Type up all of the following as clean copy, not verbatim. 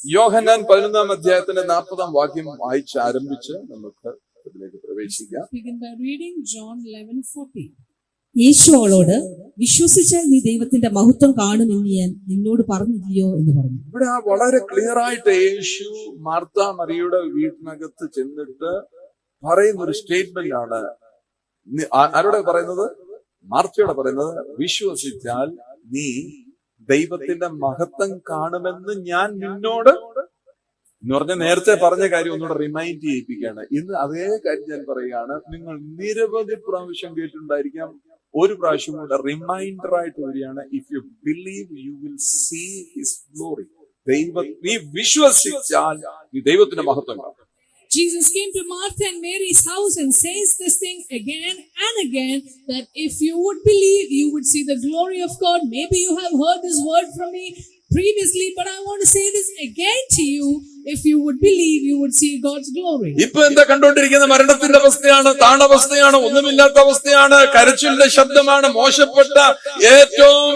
യോഹന്നാൻ 11-ാം അധ്യായത്തിന്റെ 40-ാം വാക്യം വായിച്ച് ആരംഭിച്ച് നമുക്ക് അതിലേക്ക് പ്രവേശിക്കാം. Begin by reading John 11:40. യേശു അവളോട്, വിശ്വസിച്ചാൽ നീ ദൈവത്തിന്റെ മഹത്വം കാണുമെന്ന് ഞാൻ നിന്നോട് പറഞ്ഞില്ലയോ എന്ന് പറഞ്ഞു. ഇവിടെ വളരെ ക്ലിയർ ആയിട്ട് യേശു മാർത്ത മറിയുടെ വീട്ടിനകത്ത് ചെന്നിട്ട് പറയുന്ന ഒരു സ്റ്റേറ്റ്മെന്റ് ആണ്. ആരോടെ പറയുന്നത്? മാർത്തയോടെ പറയുന്നത്, വിശ്വസിച്ചാൽ നീ ദൈവത്തിന്റെ മഹത്വം കാണുമെന്ന് ഞാൻ നിന്നോട് എന്ന് പറഞ്ഞ നേരത്തെ പറഞ്ഞ കാര്യം ഒന്നുകൂടെ റിമൈൻഡ് ചെയ്യിപ്പിക്കുകയാണ്. ഇന്ന് അതേ കാര്യം ഞാൻ പറയുകയാണ്. നിങ്ങൾ നിരവധി പ്രാവശ്യം കേട്ടിട്ടുണ്ടായിരിക്കാം. ഒരു പ്രാവശ്യം കൂടെ റിമൈൻഡർ ആയിട്ട് വരികയാണ്. If you believe you will see his glory. നീ വിശ്വസിച്ചാൽ നീ ദൈവത്തിന്റെ മഹത്വം കാണും. Jesus came to Martha and Mary's house and says this thing again and again, that if you would believe, you would see the glory of God. Maybe you have heard this word from me previously, but I want to say this again to you. If you would believe, you would see God's glory. ഇപ്പൊ എന്താ കണ്ടുകൊണ്ടിരിക്കുന്ന? മരണത്തിന്റെ അവസ്ഥയാണ്, താണവസ്ഥയാണ്, ഒന്നുമില്ലാത്ത അവസ്ഥയാണ്, കരച്ചിലിന്റെ ശബ്ദമാണ്, മോശപ്പെട്ട ഏറ്റവും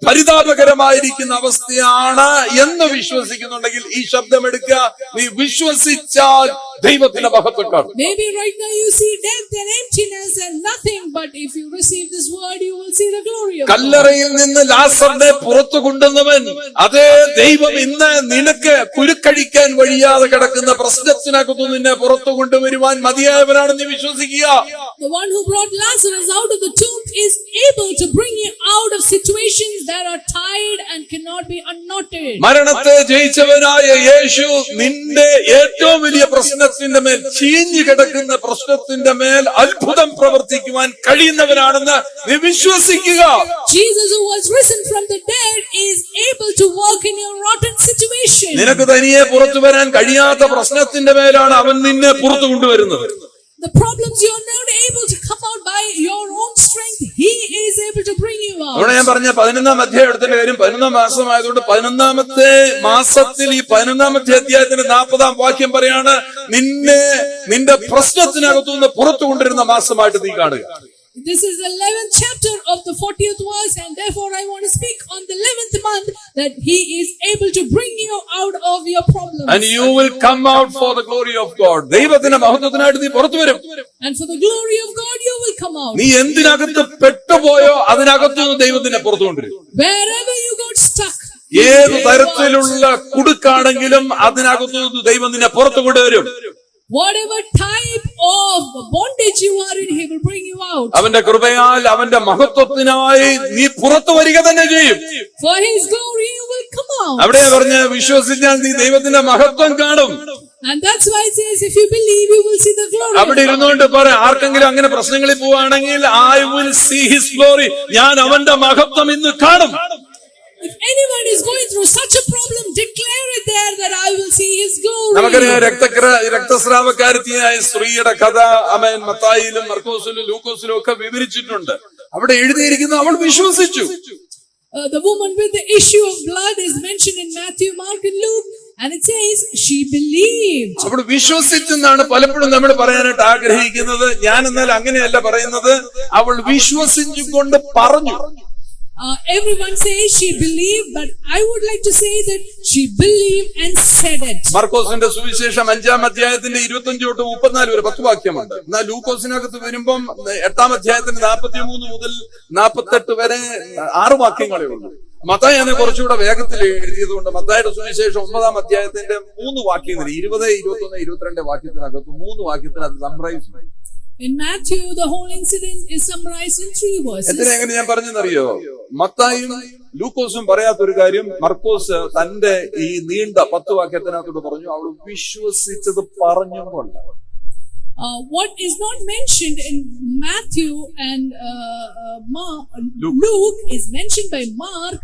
പരിതാപകരമായിരിക്കുന്ന അവസ്ഥയാണ് എന്ന് വിശ്വസിക്കുന്നുണ്ടെങ്കിൽ ഈ ശബ്ദം എടുക്കുക. നീ വിശ്വസിച്ചാൽ ദൈവത്തിന്റെ മഹത്വം കാണും. Maybe right now you see death and emptiness and nothing, but if you receive this word, you will see the glory of God. കല്ലറയിൽ നിന്ന് ലാസറിനെ പുറത്തു കൊണ്ടുവന്നവൻ അതേ ദൈവം ഇന്ന് നിനക്ക് കുരുക്കഴിക്കാൻ വഴിയാതെ കിടക്കുന്ന പ്രശ്നത്തിനകത്തു നിന്നെ പുറത്തു കൊണ്ടുവരുവാൻ മതിയായവനാണെന്ന് വിശ്വസിക്കുക. The one who brought Lazarus out of the tomb is able to bring you out of situations that are tied and cannot be unknotted. മരണത്തെ ജയിച്ചവനായ യേശു നിന്റെ ഏറ്റവും വലിയ പ്രശ്നത്തിന്റെ മേൽ, ചീഞ്ഞു കിടക്കുന്ന പ്രശ്നത്തിന്റെ മേൽ അത്ഭുതം പ്രവർത്തിക്കുവാൻ കഴിയുന്നവനാണെന്ന് നീ വിശ്വസിക്കുക. Jesus, who was risen from the dead, is able to work in your rotten situation. നിനക്ക് തനിയെ പുറത്തു വരാൻ കഴിയാത്ത പ്രശ്നത്തിന്റെ മേലാണ് അവൻ നിന്നെ പുറത്തു കൊണ്ടുവരുന്നത്. The problems you are not able to come out by your own strength, He is able to bring you out. അവിടെ ഞാൻ പറഞ്ഞ 11-ാം അധ്യായം എടുത്തിന്റെ കാര്യം, 11-ാം മാസമായതുകൊണ്ട് 11-ാമത്തെ മാസത്തിൽ ഈ 11-ാമത്തെ അധ്യായത്തിന്റെ 40-ാം വാക്യം പറയാണ്, നിന്റെ പ്രശ്നത്തിനകത്തുനിന്ന് പുറത്തു കൊണ്ടിരുന്ന മാസമായിട്ട് നീ കാണുക. This is the 11th chapter of the 40th verse, and therefore I want to speak on the 11th month that He is able to bring you out of your problems. And you will come out for the glory of God. ദൈവത്തിന്റെ മഹത്വത്തിനായിട്ട് നീ പുറത്തു വരും. And for the glory of God you will come out. നീ എന്തിനകത്ത് പെട്ടുപോയോ അതിനകത്തുനിന്ന് ദൈവത്തിനെ പുറത്തു കൊണ്ടുവരും. Wherever you got stuck, ഏത് തരത്തിലുള്ള കുടുക്കാണെങ്കിലും അതിനകത്തുനിന്ന് ദൈവം നിന്നെ പുറത്തു കൊണ്ടുവരും. whatever type of bondage you are in, He will bring you out. അവന്റെ കൃപയാൽ അവന്റെ മഹത്വത്തിനായി നീ പുറത്തു വരിക തന്നെ ചെയ്യും. For His glory you will come out. അവിടെ പറഞ്ഞ വിശ്വസിച്ചാൽ നീ ദൈവത്തിന്റെ മഹത്വം കാണും. And that's why it says, if you believe, you will see the glory. അവിടെ ഇരുന്നുകൊണ്ട് പറയാം, ആർക്കെങ്കിലും അങ്ങനെ പ്രശ്നങ്ങളിൽ പോവുകയാണെങ്കിൽ, I will see His glory. ഞാൻ അവന്റെ മഹത്വം ഇന്ന് കാണും. If anyone is going through such a problem, declare it there that I will see His glory. നമുക്കറിയാം, രക്തസ്രാവക്കാരത്തിയായ സ്ത്രീയുടെ കഥ മത്തായിലും മർക്കോസിലും ലൂക്കോസിലും ഒക്കെ വിവരിച്ചിട്ടുണ്ട്. അവിടെ എഴുതിയിരിക്കുന്നു, അവൾ വിശ്വസിച്ചു. The woman with the issue of blood is mentioned in Matthew, Mark and Luke, and it says she believed. അവൾ വിശ്വസിച്ചെന്നാണ് പലപ്പോഴും നമ്മൾ പറയാനായിട്ട് ആഗ്രഹിക്കുന്നത്. ഞാൻ എന്നാൽ അങ്ങനെയല്ല പറയുന്നത്. അവൾ വിശ്വസിച്ചുകൊണ്ട് പറഞ്ഞു. Everyone says she believed, but I would like to say that she believed and said it. മർക്കോസിന്റെ സുവിശേഷം 5-ാം അധ്യായത്തിന്റെ 25 തൊട്ട് 34 വരെ 10 വാക്യമുണ്ട്. എന്നാൽ ലൂക്കോസിനകത്ത് വരുമ്പം 8-ാം അധ്യായത്തിന്റെ 43 മുതൽ 48 വരെ 6 വാക്യങ്ങളേ ഉള്ളൂ. മത്തായി അതിനെ കുറച്ചുകൂടെ വേഗത്തിൽ എഴുതിയതുകൊണ്ട് മത്തായിയുടെ സുവിശേഷം 9-ാം അധ്യായത്തിന്റെ 3 വാക്യങ്ങൾ, 20, 21, 22 വാക്യത്തിനകത്ത് 3 വാക്യത്തിൽ അത് സമ്മറൈസ് ചെയ്യും. In Matthew, the whole incident is summarized in 3 verses. എങ്ങനെ ഞാൻ പറഞ്ഞെന്നറിയോ? മത്തായിയും ലൂക്കോസും പറയാത്തൊരു കാര്യം മർക്കോസ് തന്റെ ഈ നീണ്ട 10 വാക്യത്തിനകത്തോട് പറഞ്ഞു, അവൾ വിശ്വസിച്ചത് പറഞ്ഞുകൊണ്ട്. What is not mentioned in Matthew and Luke is mentioned by Mark,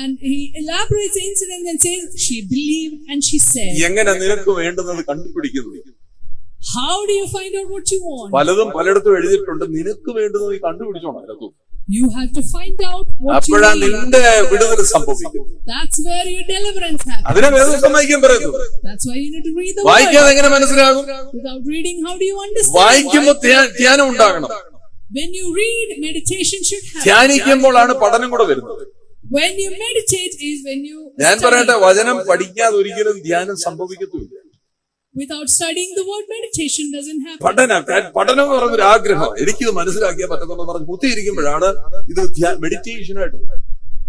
and he elaborates the incident and says she believed and she said. എങ്ങനെ നിനക്ക് വേണ്ടുന്നത് കണ്ടുപിടിക്കുന്നത്? How do you find out what you want? പലതും പലയിടത്തും എഴുതിയിട്ടുണ്ട്. നിനക്ക് വേണ്ടുന്നത് നീ കണ്ടുപിടിച്ചോണം. You have to find out what you അപ്പോഴാണ് need. നിന്റെ വിടുതൽ സംഭവിക്കും. That's where your deliverance happens. അതിനെ വേദപുസ്തകം വായിക്കാൻ പറയുന്നു. That's why you need to read the വായിക്കാതെ word. എങ്ങനെ മനസ്സിലാകും? Without reading, how do you understand? വായിക്കുമ്പോൾ ധ്യാനം ഉണ്ടാകണം. When you read, meditation should happen. ധ്യാനിക്കുമ്പോഴാണ് പഠനം കൂടെ വരുന്നത്. When you meditate is when you ഞാൻ study. പറയട്ടെ, വചനം പഠിക്കാതെ ഒരിക്കലും ധ്യാനം സംഭവിക്കത്തുമില്ല. Without studying the word, meditation doesn't happen. പഠനം എന്ന് പറയുന്നൊരു ആഗ്രഹം, എനിക്കിത് മനസ്സിലാക്കിയാൽ പറ്റുമെന്ന് പറഞ്ഞ് കുത്തിയിരിക്കുമ്പോഴാണ് ഇത് മെഡിറ്റേഷനായിട്ട്.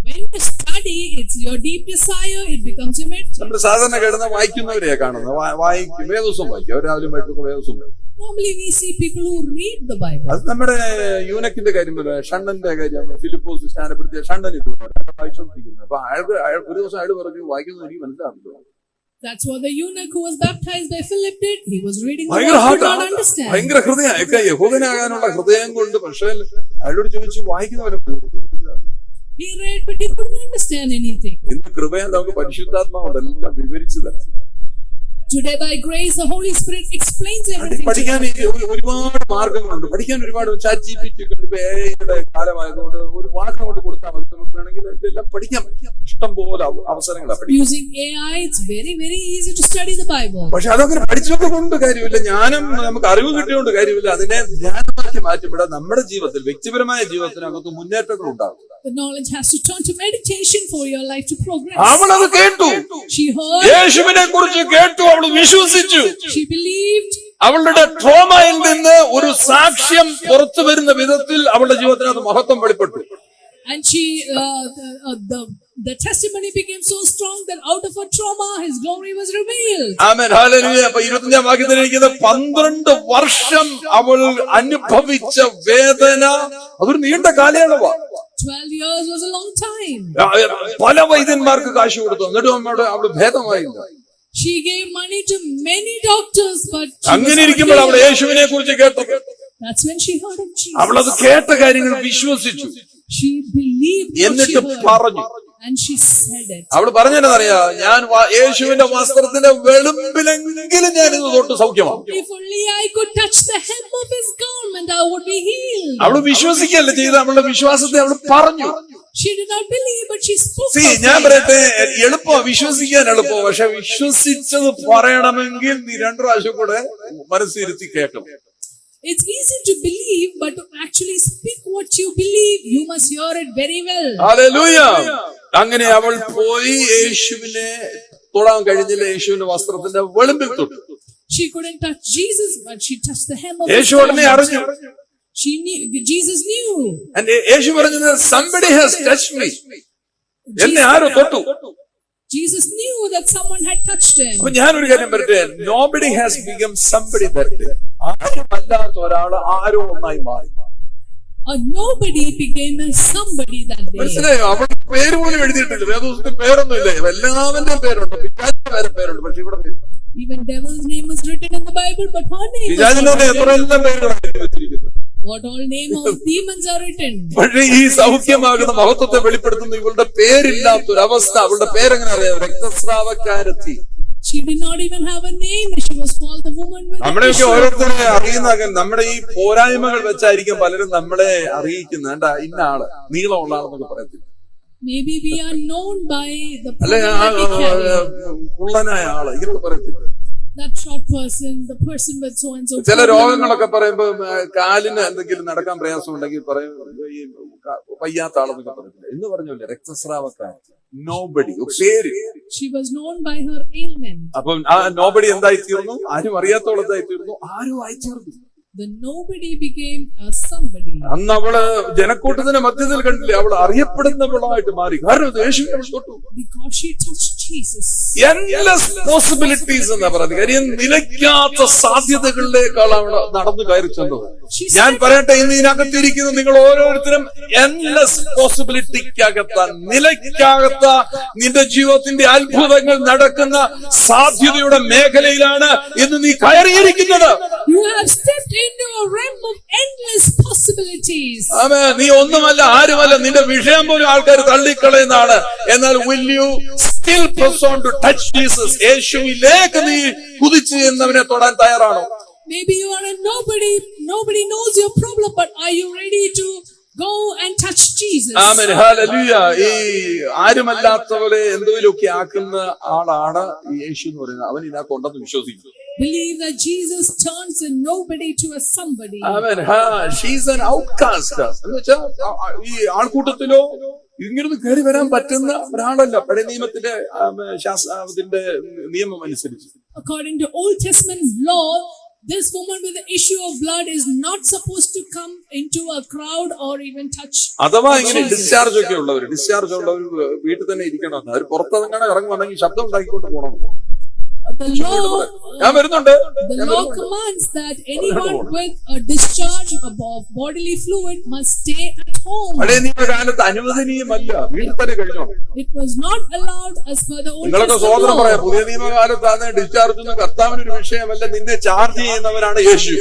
When you study, it's your deep desire, it becomes your meditation. നമ്മൾ സാധാരണ കിടന്ന് വായിക്കുന്നവരെയാ കാണുന്നത്. വായിക്കും, വേദോസം വായിക്കും, അവർ രാവിലെ വൈകിട്ടൊക്കെ വേദോസം വായിക്കും. Normally we see people who read the Bible. അത് നമ്മുടെ യൂനക്കിന്റെ കാര്യം പോലെ, ഷണ്ണന്റെ കാര്യം, ഫിലിപ്പോസ് സ്നാനപ്പെടുത്തിയ ഷണ്ണൻ ഇത് വായിച്ചുകൊണ്ടിരിക്കുന്നത്. അപ്പൊ ഒരു ദിവസം അയാൾ പറഞ്ഞു, വായിക്കുന്നത് എനിക്ക് മനസ്സിലാകുന്നു. That's what the eunuch who was baptized by Philip did. He was reading the ഭയങ്കര word, could not understand. ഭയങ്കര ഹൃദയം, യഹൂദനാകാനുള്ള ഹൃദയം കൊണ്ട്. പക്ഷേ അയാളോട് ചോദിച്ചു, വായിക്കുന്നവരും He read, but he couldn't understand anything. ഇന്ന് കൃപയാൽ നമുക്ക് പരിശുദ്ധാത്മാവുണ്ട് എല്ലാം വിവരിച്ചു തരാം. Today by grace, the Holy Spirit explains everything. പഠിക്കാൻ ഒരുപാട് മാർഗങ്ങളുണ്ട്. പഠിക്കാൻ ഒരുപാട് ChatGPT യുടെ കാലമായതുകൊണ്ട് ഒരു വാക്ക് കൊണ്ട് കൊടുത്താൽ മതി, നമുക്ക് വേണമെങ്കിൽ എല്ലാം പഠിക്കാൻ പറ്റും. ഇഷ്ടം പോലെ അവസരങ്ങളാണ് പഠിക്കാൻ. Using AI, it's very, very easy to study the Bible. പക്ഷെ അതൊക്കെ പഠിച്ചോണ്ട് കൊണ്ട് കാര്യമില്ല, ജ്ഞാനം നമുക്ക് അറിവ് കിട്ടിയോണ്ട് കാര്യമില്ല. അതിനെ ധ്യാനമാക്കി മാറ്റുമ്പോൾ നമ്മുടെ ജീവിതത്തിൽ, വ്യക്തിപരമായ ജീവിതത്തിനകത്ത് മുന്നേറ്റങ്ങൾ ഉണ്ടാകും. The knowledge has to turn to meditation for your life to progress. അവളത് കേട്ടു, She heard, യേശുവിനെ കുറിച്ച് കേട്ടു, അവൾ വിശ്വസിച്ചു. she believed, അവളുടെ ട്രോമയിൽ നിന്ന് ഒരു സാക്ഷ്യം പുറത്തു വരുന്ന വിധത്തിൽ അവളുടെ ജീവിതത്തിനകത്ത് മഹത്വം വെളിപ്പെട്ടു. and the testimony became so strong that out of her trauma, his glory was revealed. Amen, hallelujah. അപ്പൊ 25-ാം വാക്യത്തിൽ ഇരിക്കുന്നത് 12 വർഷം അവൾ അനുഭവിച്ച വേദന, അതൊരു നീണ്ട കാലയളവാ. 12 years was a long time. പല വൈദ്യന്മാർക്ക് കാശ് കൊടുത്തു, എന്നിട്ടും അവള് ഭേദമായില്ല. She gave money to many doctors, but അങ്ങനെ ഇരിക്കുമ്പോൾ അവൾ യേശുവിനെ കുറിച്ച് കേട്ടു. that's when she heard of Jesus. അവളത് കേട്ട കാര്യങ്ങൾ വിശ്വസിച്ചു, She believed what she എന്നിട്ട് heard, പറഞ്ഞു. and she said it. അവൾ പറഞ്ഞെന്നറിയാ, ഞാൻ യേശുവിന്റെ വസ്ത്രത്തിന്റെ വെളുമ്പിലെങ്കിലും ഞാൻ ഇത് തൊട്ട് സൗഖ്യമാകും. If only I could touch the hem of his garment, I would be healed. അവള് വിശ്വസിക്കല്ല ചെയ്ത്, അവളുടെ വിശ്വാസത്തെ അവൾ പറഞ്ഞു. She did not believe, but she spoke. ഞാൻ പറയട്ടെ, എളുപ്പോ വിശ്വസിക്കാൻ എളുപ്പോ, പക്ഷെ വിശ്വസിച്ചത് പറയണമെങ്കിൽ നീ 2 പ്രാവശ്യം കൂടെ മനസ്സിരുത്തി കേൾക്കണം. It's easy to believe, but to actually speak what you believe, you must hear it very well. Hallelujah. അങ്ങനെ അവൾ പോയി യേശുവിനെ തൊടാൻ കഴിഞ്ഞില്ല. യേശുവിന്റെ വസ്ത്രത്തിന്റെ വെളുമ്പിൽ തൊട്ടു. She couldn't touch Jesus, but she touched the hem of his യേശു ഉടനെ garment. അറിഞ്ഞു. She knew, Jesus knew. യേശു പറഞ്ഞത്, somebody has touched me. എന്നെ ആരോ തൊട്ടു. Jesus knew that someone had touched him. അപ്പൊ ഞാനൊരു കാര്യം പറയട്ടെ, nobody has become somebody that day. ആരുമല്ലാത്ത ഒരാൾ ആരോ ഒന്നായി മാറി. Nobody became a somebody that day. മനസ്സിലായോ? അവളുടെ പേര് പോലും എഴുതിയിട്ടില്ല, വേദപുസ്തകത്തിൽ പേരൊന്നും ഇല്ല. എല്ലാവരുടെയും പേരുണ്ട്, പിശാചിന്റെ പേരുണ്ട്, പക്ഷെ ഇവിടെ പേര്. Even devil's name was written in the Bible, but her name was പിശാചിന്റെ not എത്ര written. എല്ലാം പേരുകളാണ് എഴുതി വെച്ചിരിക്കുന്നത്. What all name of demons are written. പക്ഷേ ഈ സൗഖ്യമാകുന്ന മഹത്വത്തെ വെളിപ്പെടുത്തുന്ന ഇവളുടെ പേരില്ലാത്തൊരവസ്ഥ. അവളുടെ പേരെങ്ങനെ അറിയാം? രക്തസ്രാവക്കാരത്തി. She did not even have a name. She was called the woman with the നമ്മളെയൊക്കെ issue of ഓരോരുത്തരെ blood. അറിയുന്ന നമ്മുടെ ഈ പോരായ്മകൾ വെച്ചായിരിക്കും പലരും നമ്മളെ അറിയിക്കുന്നത്. ഇന്ന ആള് നീളമുള്ള ആളെന്നൊക്കെ പറയത്തില്ല, Maybe we are known by the അല്ലെ problem that we carry. കുള്ളനായ ആള് ഇങ്ങനെ പറയത്തില്ല. That short person, the person with so and so. ചില രോഗങ്ങളൊക്കെ പറയുമ്പോ കാലിന് എന്തെങ്കിലും നടക്കാൻ പ്രയാസം ഉണ്ടെങ്കിൽ പറയും ഈ വയ്യാത്ത ആളെന്നൊക്കെ പറയത്തില്ല. എന്ന് പറഞ്ഞല്ലേ രക്തസ്രാവക്കാരത്തി. നോബഡി പേര്. She was known by her ailment. അപ്പം ആ നോബഡി എന്തായി തീർന്നു? ആരും അറിയാത്തോളത്തായി തീർന്നു, ആരും ആയി തീർന്നു. The nobody became a somebody. അന്ന് അവള് ജനക്കൂട്ടത്തിന്റെ മധ്യത്തിൽ കണ്ടില്ലേ, അവൾ അറിയപ്പെടുന്നവളായിട്ട് മാറി. കാരണം യേശുവിനെ അവൾ തൊട്ടു. Because she touched Jesus. endless possibilities എന്നാ പറയുന്നത്. കാര്യം നിലയ്ക്കാത്ത സാധ്യതകളിലേക്കാണ് അവൾ നടന്നു കയറി ചെന്നത്. ഞാൻ പറയട്ടെ, ഇന്ന് ഇതിനകത്തിരിക്കുന്ന നിങ്ങൾ ഓരോരുത്തരും endless പോസിബിലിറ്റിക്കകത്ത, നിലയ്ക്കാകത്ത നിന്റെ ജീവിതത്തിന്റെ അത്ഭുതങ്ങൾ നടക്കുന്ന സാധ്യതയുടെ മേഖലയിലാണ് ഇന്ന് നീ കയറിയിരിക്കുന്നത്. You have stepped into a realm of endless possibilities. ആമേൻ. നീ ഒന്നുമല്ല, ആരുമല്ല, നിന്റെ വിഷയം പോലും ആൾക്കാർ തള്ളിക്കളയുന്നതാണ്. എന്നാൽ will you still press on to touch Jesus? യേശുവിലേക്ക് നീ കുതിച്ച് എന്നവനെ തൊടാൻ തയ്യാറാണോ? Maybe you are a nobody. Nobody knows your problem, but are you ready to go and touch Jesus? Amen, hallelujah. ഈ ആരുമല്ലാത്തവരെ എന്തെങ്കിലുമൊക്കെ ആക്കുന്ന ആളാണ് ഈ യേശു എന്ന് പറയുന്നത്. അവൻ ഇതിനകത്ത് ഉണ്ടെന്ന് വിശ്വസിക്കുന്നു. Believe that Jesus turns a nobody to a somebody. Amen. She's an outcast എന്ന് വെച്ചാൽ ഈ ആൾക്കൂട്ടത്തിലോ ഇങ്ങനൊന്നും കയറി വരാൻ പറ്റുന്ന ഒരാളല്ല പഴയ നിയമത്തിന്റെ അതിന്റെ നിയമം അനുസരിച്ച്. According to Old Testament law, this woman with the issue of blood is not supposed to come into a crowd or even touch. അഥവാ ഇങ്ങനെ ഡിസ്ചാർജ് ഉള്ളവർ വീട്ടിൽ തന്നെ ഇരിക്കണം. അവർ പുറത്തെങ്ങനെ ഇറങ്ങുവാണെങ്കിൽ ശബ്ദം ഉണ്ടാക്കിക്കൊണ്ട് പോകണം. The law commands that anyone with a discharge of bodily fluid must stay at home. പഴയ നിയമകാലത്ത് അനുവദനീയമല്ല, വീട്ടിൽ തന്നെ കഴിഞ്ഞോ. It was not allowed as per the Old നിങ്ങളൊക്കെ Testament സോദരം പറയാം, law. പുതിയ നിയമകാലത്താണ് ഡിസ്ചാർജ് ഒന്നും കർത്താവിനൊരു വിഷയമല്ല, നിന്നെ ചാർജ് ചെയ്യുന്നവരാണ് യേശു.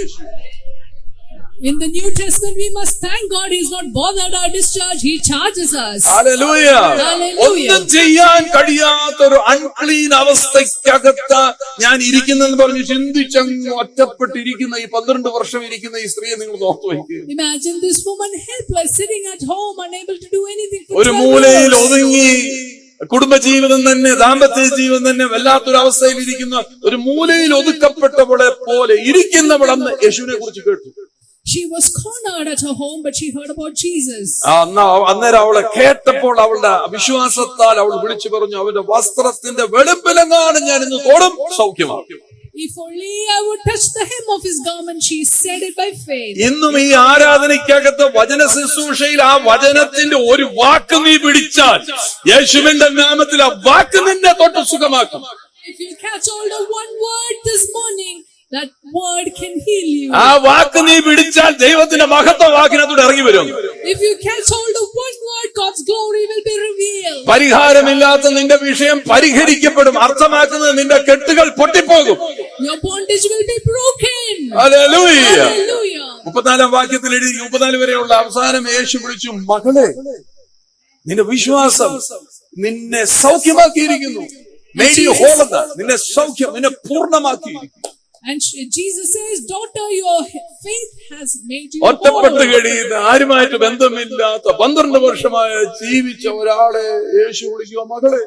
In the New Testament, we must thank God He's not bothered our discharge. He charges us. Hallelujah. ഒന്നും ചെയ്യാൻ കഴിയാത്തൊരു അൺക്ലീൻ അവസ്ഥയ്ക്കകത്ത് ഞാൻ ഇരിക്കുന്നെന്ന് പറഞ്ഞ് ചിന്തിച്ചങ്ങ് ഒറ്റപ്പെട്ടിരിക്കുന്ന ഈ 12 വർഷം ഇരിക്കുന്ന ഈ സ്ത്രീയെ നിങ്ങൾ നോക്കി വയ്ക്കുക. Imagine this woman helpless, sitting at home, unable to do anything. ഒരു മൂലയിൽ ഒതുങ്ങി കുടുംബജീവിതം തന്നെ, ദാമ്പത്യ ജീവിതം തന്നെ വല്ലാത്തൊരു അവസ്ഥയിൽ ഇരിക്കുന്ന ഒരു മൂലയിൽ ഒതുക്കപ്പെട്ടവളെ പോലെ ഇരിക്കുന്നവളെന്ന് യേശുവിനെ കുറിച്ച് കേട്ടു. She was cornered at her home, but she heard about Jesus. അന്നേരം അവളെ കേട്ടപ്പോൾ അവളുടെ വിശ്വാസത്താൽ അവൾ വിളിച്ചു പറഞ്ഞു, അവന്റെ വസ്ത്രത്തിന്റെ വെളുപ്പിലെങ്ങാനും ഞാൻ ഇന്ന് തൊടും, സൗഖ്യമാകും. If only I would touch the hem of his garment, she said it by faith. ഇന്നും ഈ ആരാധനയ്ക്കകത്ത് വചന ശുശ്രൂഷയിൽ ആ വചനത്തിന്റെ ഒരു വാക്ക് നീ പിടിച്ചാൽ യേശുവിന്റെ നാമത്തിൽ ആ വാക്ക് നിന്നെ തൊട്ട് സുഖമാക്കും. If you catch hold of one word this morning, that word can heal you. ആ വാക്ക് നീ പിടിച്ചാൽ ദൈവത്തിന്റെ മഹത്വം വാക്കിനകത്തോട് ഇറങ്ങി വരും. If you catch hold of one word, God's glory will be revealed. പരിഹാരമില്ലാത്ത നിന്റെ വിഷയം പരിഹരിക്കപ്പെടും. അർത്ഥമാക്കുന്നത് നിന്റെ കെട്ടുകൾ പൊട്ടിപ്പോകും. Your bondage will be broken. Hallelujah. Hallelujah. 34 വാക്യത്തിൽ എഴുതി 34 വരെയുള്ള അവസാനം യേശു വിളിച്ചു, മകളെ, നിന്റെ വിശ്വാസം നിന്നെ സൗഖ്യമാക്കിയിരിക്കുന്നു. Made you whole. നിന്നെ സൗഖ്യം, നിന്നെ പൂർണ്ണമാക്കിയിരിക്കുന്നു. And Jesus says, daughter, your faith has made you ഒറ്റപ്പെട്ട് കഴിയുന്ന ആരുമായിട്ട് ബന്ധമില്ലാത്ത 12 വർഷമായ ജീവിച്ച ഒരാളെ യേശു വിളിക്കുക, മകളെ.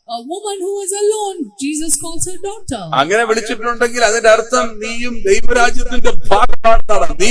A woman who is alone, Jesus calls her daughter. അങ്ങനെ വിളിച്ചിട്ടുണ്ടെങ്കിൽ അതിന്റെ അർത്ഥം നീയും ദൈവരാജ്യത്തിന്റെ ഭാഗമാണെന്നാണ്. നീ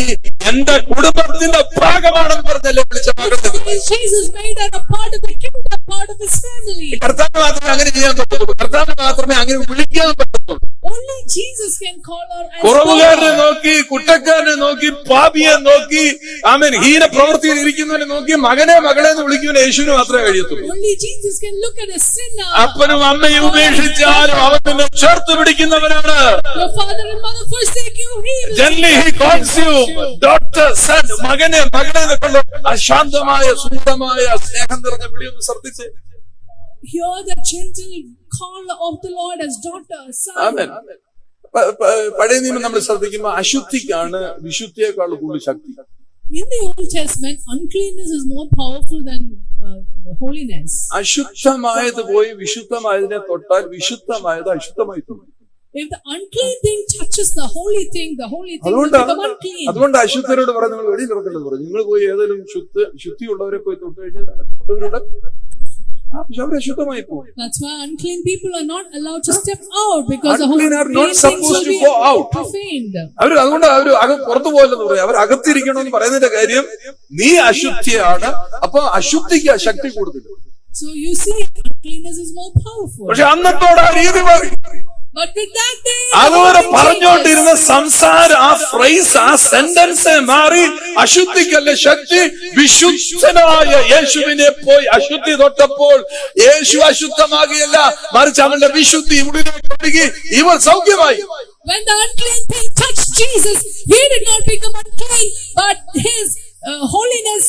എന്റെ കുടുംബത്തിന്റെ ഭാഗമാണെന്ന് പറഞ്ഞല്ലേ വിളിച്ച മകളെ. Jesus made her a part of the kingdom, part of his family. കർത്താവിന് മാത്രമേ അങ്ങനെ ചെയ്യാൻ പറ്റുള്ളൂ. കർത്താവിന് മാത്രമേ അങ്ങനെ വിളിക്കാൻ പറ്റുള്ളൂ. Only Jesus can call her as കുറവുകാരനെ daughter. നോക്കി, കുറ്റക്കാരനെ നോക്കി, പാപിയെ നോക്കി, ആമേൻ, ഹീന പ്രവൃത്തിയിൽ ഇരിക്കുന്നവനെ നോക്കി മകനെ മകളെ എന്ന് വിളിക്കുവാൻ യേശുവിന് മാത്രമേ കഴിയത്തുള്ളൂ. Only Jesus can look at a sinner. അപ്പനും അമ്മയും ഉപേക്ഷിച്ചാലും അവൻ നിന്നെ ചേർത്ത് പിടിക്കുന്നവനാണ്. Your father and mother forsake you, he will. Gently he calls you daughter, son, മകനെ മകളെ എന്നൊക്കെയുള്ള അശാന്തമായ സുന്ദരമായ സ്നേഹം നിറഞ്ഞ വിളിയൊന്ന് ശ്രദ്ധിച്ച്. Hear the gentle call of the Lord as daughter, son. ആമേൻ. പഴയ നിയമം നമ്മൾ ശ്രദ്ധിക്കുമ്പോൾ അശുദ്ധിക്കാണ് വിശുദ്ധിയേക്കാൾ കൂടുതൽ ശക്തി. In the Old Testament, uncleanness is more powerful than holiness. അശുദ്ധമായത് പോയി വിശുദ്ധമായതിനെ തൊട്ടാൽ വിശുദ്ധമായത് അശുദ്ധമായി തോന്നും. If the unclean thing touches the holy thing will become unclean. അതുകൊണ്ട് അശുദ്ധരോട് പറയാം, നിങ്ങൾ വെളിയിൽ ഇറക്കണ്ടെന്ന് പറഞ്ഞു. നിങ്ങൾ പോയി ഏതെങ്കിലും ശുദ്ധിയുള്ളവരെ പോയി തൊട്ട് കഴിഞ്ഞാൽ അവരെ അശുദ്ധമായി പോകും. That's why unclean people are not allowed to step out, because the Unclean are not things supposed will to be go out. profaned. അതുകൊണ്ട് പുറത്തു പോയില്ലെന്ന് പറയാം. അവർ അകത്തിരിക്കണമെന്ന് പറയുന്നതിന്റെ കാര്യം നീ അശുദ്ധിയാണ്, അപ്പൊ അശുദ്ധിക്ക് ശക്തി കൂടുതൽ. So you see, uncleanness is more powerful. പക്ഷെ അന്നത്തോടെ ആ രീതി മാറി. But with that day, അതുവരെ പറഞ്ഞുകൊണ്ടിരുന്ന സംസാരം, ആ ഫ്രേസ്, ആ സെന്റൻസ് മാറി. അശുദ്ധിക്കല്ല ശക്തി, വിശുദ്ധനായ യേശുവിനെ പോയി അശുദ്ധി തൊട്ടപ്പോൾ യേശു അശുദ്ധമാകിയല്ല, മറിച്ച് അവന്റെ വിശുദ്ധി ഉള്ളിലേക്ക് ഒഴുകി ഇവർ സൗഖ്യമായി. when the unclean thing touched Jesus, he did not become unclean, but his holiness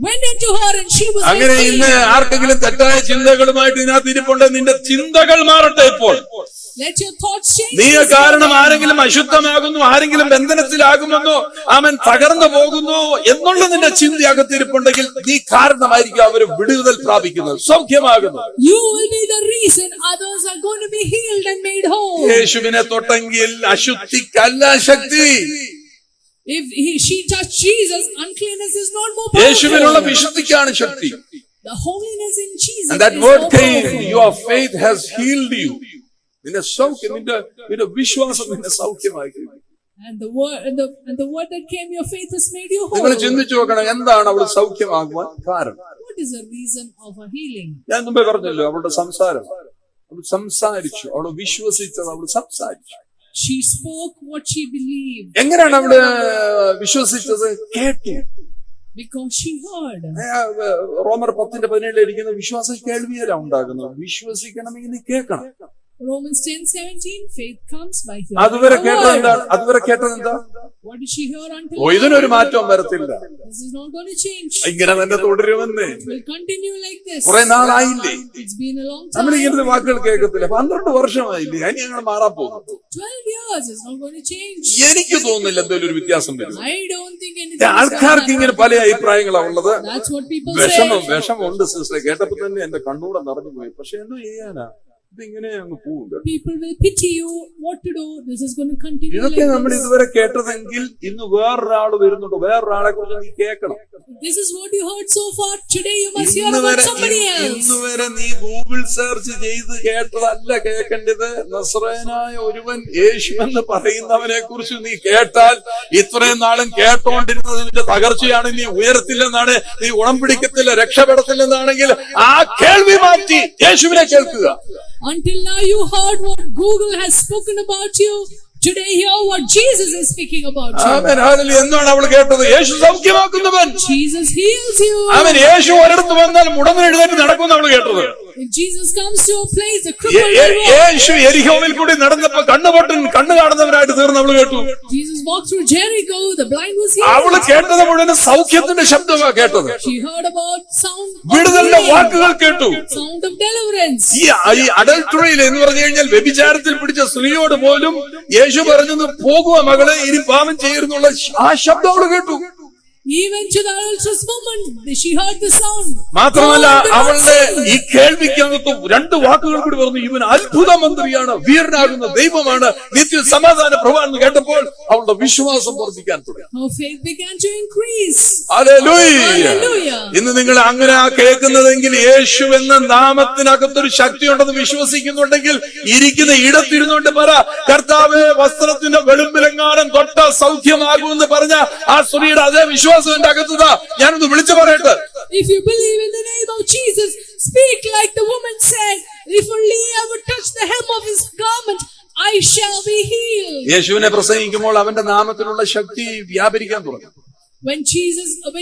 went into her and she was അങ്ങനെ ഇന്ന് ആർക്കെങ്കിലും തെറ്റായ ചിന്തകളുമായിട്ട് ഇതിനകത്ത് ഇരിപ്പുണ്ട്, നിന്റെ ചിന്തകൾ മാറട്ടെ ഇപ്പോൾ. Let your thoughts change. നീ കാരണം ആരെങ്കിലും അശുദ്ധമാകുന്നു, ആരെങ്കിലും ബന്ധനത്തിലാകുമെന്നോ, അവൻ തകർന്നു പോകുന്നു എന്നുള്ള നിന്റെ ചിന്ത അകത്തിരിപ്പുണ്ടെങ്കിൽ നീ കാരണമായിരിക്കും അവർ വിടുതൽ പ്രാപിക്കുന്നത്, സൗഖ്യമാകുന്നു. You will be the reason others are going to be healed and made whole. യേശുവിനെ തൊട്ടെങ്കിൽ അശുദ്ധിക്കല്ല ശക്തി. If she touched Jesus, uncleanness is not more യേശുവിനുള്ള powerful. വിശുദ്ധിക്കാണ് Shakti. The holiness in Jesus And that is word more came, powerful. your faith has healed you. നിന്റെ സൗഖ്യം, നിന്റെ വിശ്വാസം നിന്നെ സൗഖ്യമാക്കി. And the word that came, your faith has made you നിങ്ങൾ whole. ചിന്തിച്ചു നോക്കണം, എന്താണ് അവൾ സൗഖ്യമാകുവാൻ കാരണം? What is the reason of her healing? ഞാൻ മുമ്പേ പറഞ്ഞല്ലോ, അവളുടെ സംസാരം, അവൾ സംസാരിച്ചു, അവൾ വിശ്വസിച്ചത്, അവൾ സംസാരിച്ചു. She spoke what she believed. എങ്ങനെയാണ് അവള് വിശ്വസിച്ചത്? കേട്ടു. Because she heard. റോമർ 10:17 ഇരിക്കുന്ന വിശ്വാസം കേൾവിയല്ല ഉണ്ടാകുന്നത്. വിശ്വസിക്കണമെങ്കിൽ നീ കേൾക്കണം. Romans 10:17, faith comes by hearing. അതുവരെ കേട്ടതെന്താണ്? അതുവരെ കേട്ടതെന്താ? What did she hear until ഓ, ഇതിനൊരു മാറ്റവും വരത്തില്ല, this is not going to change. ഇങ്ങനെ തന്നെ തുടരുമെന്ന്. It will continue like this. കുറെ നാളായില്ലേ It's been a long നമ്മൾ time. ഇങ്ങനത്തെ വാക്കുകൾ കേൾക്കത്തില്ല. 12 വർഷമായില്ലേ, അതിന് ഞങ്ങൾ മാറാൻ പോകുന്നു. 12 years is not going to change. എനിക്ക് തോന്നുന്നില്ല എന്തെങ്കിലും ഒരു വ്യത്യാസം വരും. I don't think anything is ആൾക്കാർക്ക് going to ഇങ്ങനെ പല അഭിപ്രായങ്ങളാണ് ഉള്ളത്. happen. That's what people വിഷമം say. വിഷമമുണ്ട് സിസ്റ്ററെ. കേട്ടപ്പോ തന്നെ എന്റെ കണ്ണൂടെ നിറഞ്ഞു പോയി. പക്ഷെ എന്തോ ചെയ്യാനാ, ഇതിങ്ങനെ അങ്ങ് പോകും. People will pity you. What to do? This is going to continue ഇതൊക്കെ like നമ്മൾ this. ഇതുവരെ കേട്ടതെങ്കിൽ ഇന്ന് വേറൊരാൾ വരുന്നുണ്ട്. വേറൊരാളെ കുറിച്ച് നീ കേൾക്കണം. This is what you heard so far. Today you must hear about somebody else. ഇന്നുവരെ നീ ഗൂഗിൾ സെർച്ച് ചെയ്ത് കേട്ടതല്ല കേൾക്കേണ്ടത്. നസ്രയനായ ഒരുവൻ യേശു എന്ന് പറയുന്നവനെ കുറിച്ച് നീ കേട്ടാൽ, ഇത്രയും നാളും കേട്ടോണ്ടിരുന്നത് നിന്റെ തകർച്ചയാണ്, നീ ഉയരത്തില്ലെന്നാണ്, നീ ഉണം പിടിക്കത്തില്ല, രക്ഷപ്പെടത്തില്ലെന്നാണെങ്കിൽ ആ കേൾവി മാറ്റി യേശുവിനെ കേൾക്കുക. Until now you heard what Google has spoken about you. Today hear what Jesus is speaking about you. Amen, hallelujah. എന്താണ് അവൾ കേട്ടത്? യേശു സൗഖ്യമാക്കുന്നവൻ. Jesus heals you. ആമേൻ. യേശു ഒരിടത്ത് വന്നാൽ മുടങ്ങി എഴുന്നേറ്റ് നടക്കുമെന്ന് അവൾ കേട്ടത്. If Jesus comes to a place, the crippled will walk. യേശു എരിഹോവിൽ കൂടി നടന്നപ്പോ കണ്ണുപൊട്ടൻ കണ്ണു കാണുന്നവരായിട്ട് തീർന്ന് അവള് കേട്ടു. Jesus walked through Jericho, the blind was അവള് healed. കേട്ടത് മുഴുവൻ സൗഖ്യത്തിന്റെ ശബ്ദമാണ് കേട്ടത്. She heard about sound of വിടുതലിന്റെ healing, വാക്കുകൾ കേട്ടു. sound of deliverance. ഈ അഡൽട്ടറിയിൽ എന്ന് പറഞ്ഞു കഴിഞ്ഞാൽ വ്യഭിചാരത്തിൽ പിടിച്ച സ്ത്രീയോട് പോലും യേശു പറഞ്ഞു, പോകുക മകളെ, ഇനി പാപം ചെയ്യുന്നുള്ള ആ ശബ്ദം അവള് കേട്ടു. Even to the adulterous woman, she heard the sound. മാത്രമല്ല God did not അവളുടെ see. ഈ കേൾവിക്കകത്ത് 2 വാക്കുകൾ കൂടി പറഞ്ഞു, ഇവൻ അത്ഭുത മന്ത്രിയാണ്, വീരനാകുന്ന ദൈവമാണ്, നിത്യ സമാധാന പ്രഭുവാണെന്ന് കേട്ടപ്പോൾ അവളുടെ വിശ്വാസം വർദ്ധിക്കാൻ തുടങ്ങി. Her faith began to increase. Hallelujah. Hallelujah. ഇന്ന് നിങ്ങൾ അങ്ങനെ കേൾക്കുന്നതെങ്കിൽ, യേശു എന്ന നാമത്തിനകത്തൊരു ശക്തി ഉണ്ടെന്ന് വിശ്വസിക്കുന്നുണ്ടെങ്കിൽ, ഇരിക്കുന്ന ഇടത്തിരുന്നുകൊണ്ട് പറ, കർത്താവേ, വസ്ത്രത്തിന്റെ വെളുമ്പിലെങ്ങാനും തൊട്ട സൗഖ്യമാകുമെന്ന് പറഞ്ഞ ആ സ്ത്രീയുടെ അതേ വിശ്വാസം എന്റെ അകത്തുതാ. ഞാനൊന്ന് വിളിച്ചു പറയട്ടെ. If you believe in the name of Jesus, speak like the woman said, if only I would touch the hem of his garment, I shall be healed. യേശുവിനെ പ്രസംഗിക്കുമ്പോൾ അവന്റെ നാമത്തിലുള്ള ശക്തി വ്യാപരിക്കാൻ തുടങ്ങി. When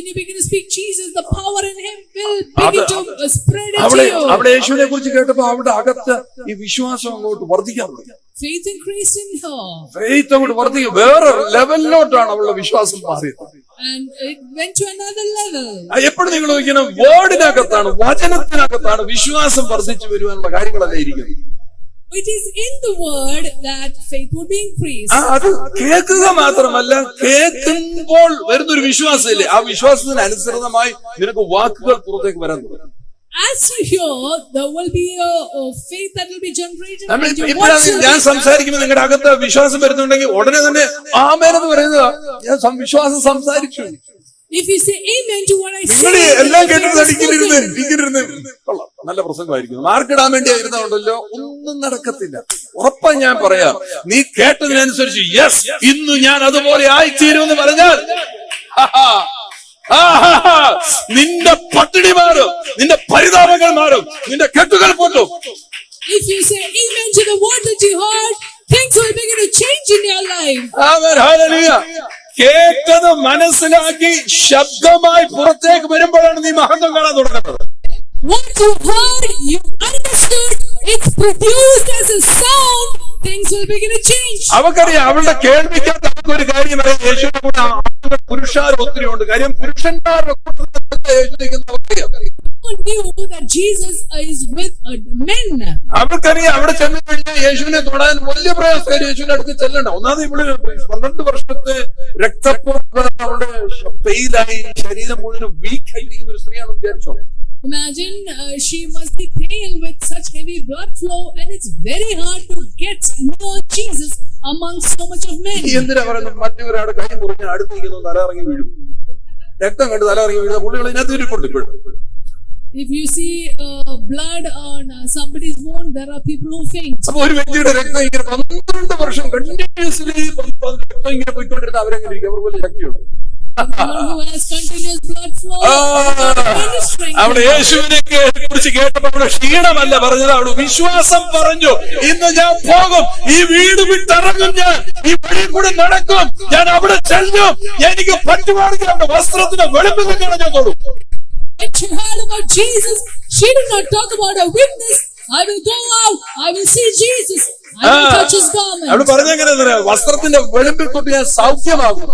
you begin to speak Jesus, the power in him will begin to spread into you. അവിടെ യേശുവിനെ കുറിച്ച് കേട്ടപ്പോ അവിടെ അകത്ത് ഈ വിശ്വാസം അങ്ങോട്ട് വർദ്ധിക്കാൻ തുടങ്ങി. Faith increased in her. Faith അങ്ങോട്ട് വർദ്ധിക്കും. വേറെ ലെവലിലോട്ടാണ് അവളുടെ വിശ്വാസം മാറിയത്. And it went to another level. എപ്പോഴും നിങ്ങൾ നോക്കിയാൽ വേർഡിനകത്താണ്, വചനത്തിനകത്താണ് വിശ്വാസം വർദ്ധിച്ചു വരുവാനുള്ള കാര്യങ്ങളല്ല ഇരിക്കുന്നത്. It is in the word that faith would be increased. അത് കേൾക്കുക മാത്രമല്ല, കേൾക്കുമ്പോൾ വരുന്നൊരു വിശ്വാസമില്ലേ, ആ വിശ്വാസത്തിന് അനുസൃതമായി നിനക്ക് വാക്കുകൾ പുറത്തേക്ക് വരാൻ തുടങ്ങും. As you hear, there will be a faith that will be generated. നമ്മൾ and your ഇപ്പോഴാണ് words will ഞാൻ be- സംസാരിക്കുമ്പോൾ നിങ്ങളുടെ അകത്ത് വിശ്വാസം വരുന്നുണ്ടെങ്കിൽ ഉടനെ തന്നെ ആമേനെന്ന് പറയുന്നത് ഞാൻ വിശ്വാസം സംസാരിച്ചു. If you say amen to what I say, ഇവിടെ എല്ലാം then കേട്ടത് faith is ഇങ്ങനെ spoken. കൊള്ളാം, നല്ല പ്രസംഗമായിരിക്കുന്നു. മാർക്കിടാൻ വേണ്ടി ആയിരുന്നുണ്ടല്ലോ, ഒന്നും നടക്കത്തില്ല. ഉറപ്പായി ഞാൻ പറയാം, നീ കേട്ടതിനനുസരിച്ച് യെസ്, ഇന്ന് ഞാൻ അതുപോലെ ആയിത്തീരുമെന്ന് പറഞ്ഞാൽ നിന്റെ പട്ടിണി മാറും, നിന്റെ പരിതാപങ്ങൾ മാറും, നിന്റെ കെട്ടുകൾ പൊട്ടും. If you say amen to the word that you heard, things will begin to change in your life. Amen, hallelujah. കേട്ടത് മനസ്സിലാക്കി ശബ്ദമായി പുറത്തേക്ക് വരുമ്പോഴാണ് നീ മഹത്വം കാണാൻ തുടങ്ങുന്നത്. What you heard, you understood, it's produced as a sound, things will begin to change. അവക്കറിയാം, അവളുടെ കേൾവിക്കകത്ത് അവക്കൊരു കാര്യം അറിയാം, യേശുവിനെ കൂടെ ആളുകൾ പുരുഷാർ ഒത്തിരി ഉണ്ട്. കാര്യം പുരുഷന്മാരുടെ കൂട്ടത്തിൽ യേശു നിൽക്കുന്ന അവക്കറിയാം. People knew that Jesus is with men. അവർക്കറിയാം, അവിടെ ചെന്ന് കഴിഞ്ഞാൽ യേശുവിനെ തൊടാൻ വലിയ പ്രയാസക്കാർ യേശുവിന്റെ അടുത്ത് ചെല്ലണ്ട. ഒന്നാമത് ഇവിടെ 12 വർഷത്തെ രക്തപ്പൊക്കം അവളുടെ പെയിലായി ശരീരം മുഴുവൻ വീക്കായിരിക്കുന്ന ഒരു സ്ത്രീയാണ് വിചാരിച്ചോ. Imagine she must be pale with such heavy blood flow, and it's very hard to get near Jesus among so much of men. എന്തിനാ പറയുന്നത്? മറ്റൊരാളുടെ കൈ മുറിഞ്ഞ അടുത്ത് നിൽക്കുന്നു, തലയിറങ്ങി വീഴും. രക്തം കണ്ട് തലയിറങ്ങി വീഴുന്ന പുള്ളികൾ ഇതിനകത്ത് ഇരിപ്പുണ്ട് ഇപ്പോഴും. If you see blood on somebody's wound, there are people who faint. അപ്പൊ ഒരു വ്യക്തിയുടെ രക്തം ഇങ്ങനെ 12 വർഷം കണ്ടിന്യൂസ്ലി രക്തം ഇങ്ങനെ പോയിക്കൊണ്ടിരുന്ന അവരെങ്ങനെ ഇരിക്കും? അവർക്ക് വലിയ ശക്തിയുണ്ട്. The one who has continuous blood flow. Any strength. അവിടെ യേശുവിനെ കുറിച്ച് കേട്ടപ്പോൾ അവിടെ ക്ഷീണമല്ല പറഞ്ഞത്, അവിടെ വിശ്വാസം പറഞ്ഞു. ഇന്ന് ഞാൻ പോകും, ഈ വീട് വിട്ടിറങ്ങും, ഞാൻ ഈ വഴി കൂടെ നടക്കും, ഞാൻ അവിടെ ചെല്ലും, എനിക്ക് പറ്റുവാണെങ്കിൽ അവിടെ വസ്ത്രത്തിന്റെ വെളുപ്പിൽ ഞാൻ തൊടും. When she heard about Jesus, she did not talk about her weakness. I will go out, I will see Jesus, I will touch his garment. അവിടെ പറഞ്ഞെങ്ങനെ വസ്ത്രത്തിന്റെ വെളുപ്പിൽ തൊട്ട് ഞാൻ സൗഖ്യമാകും,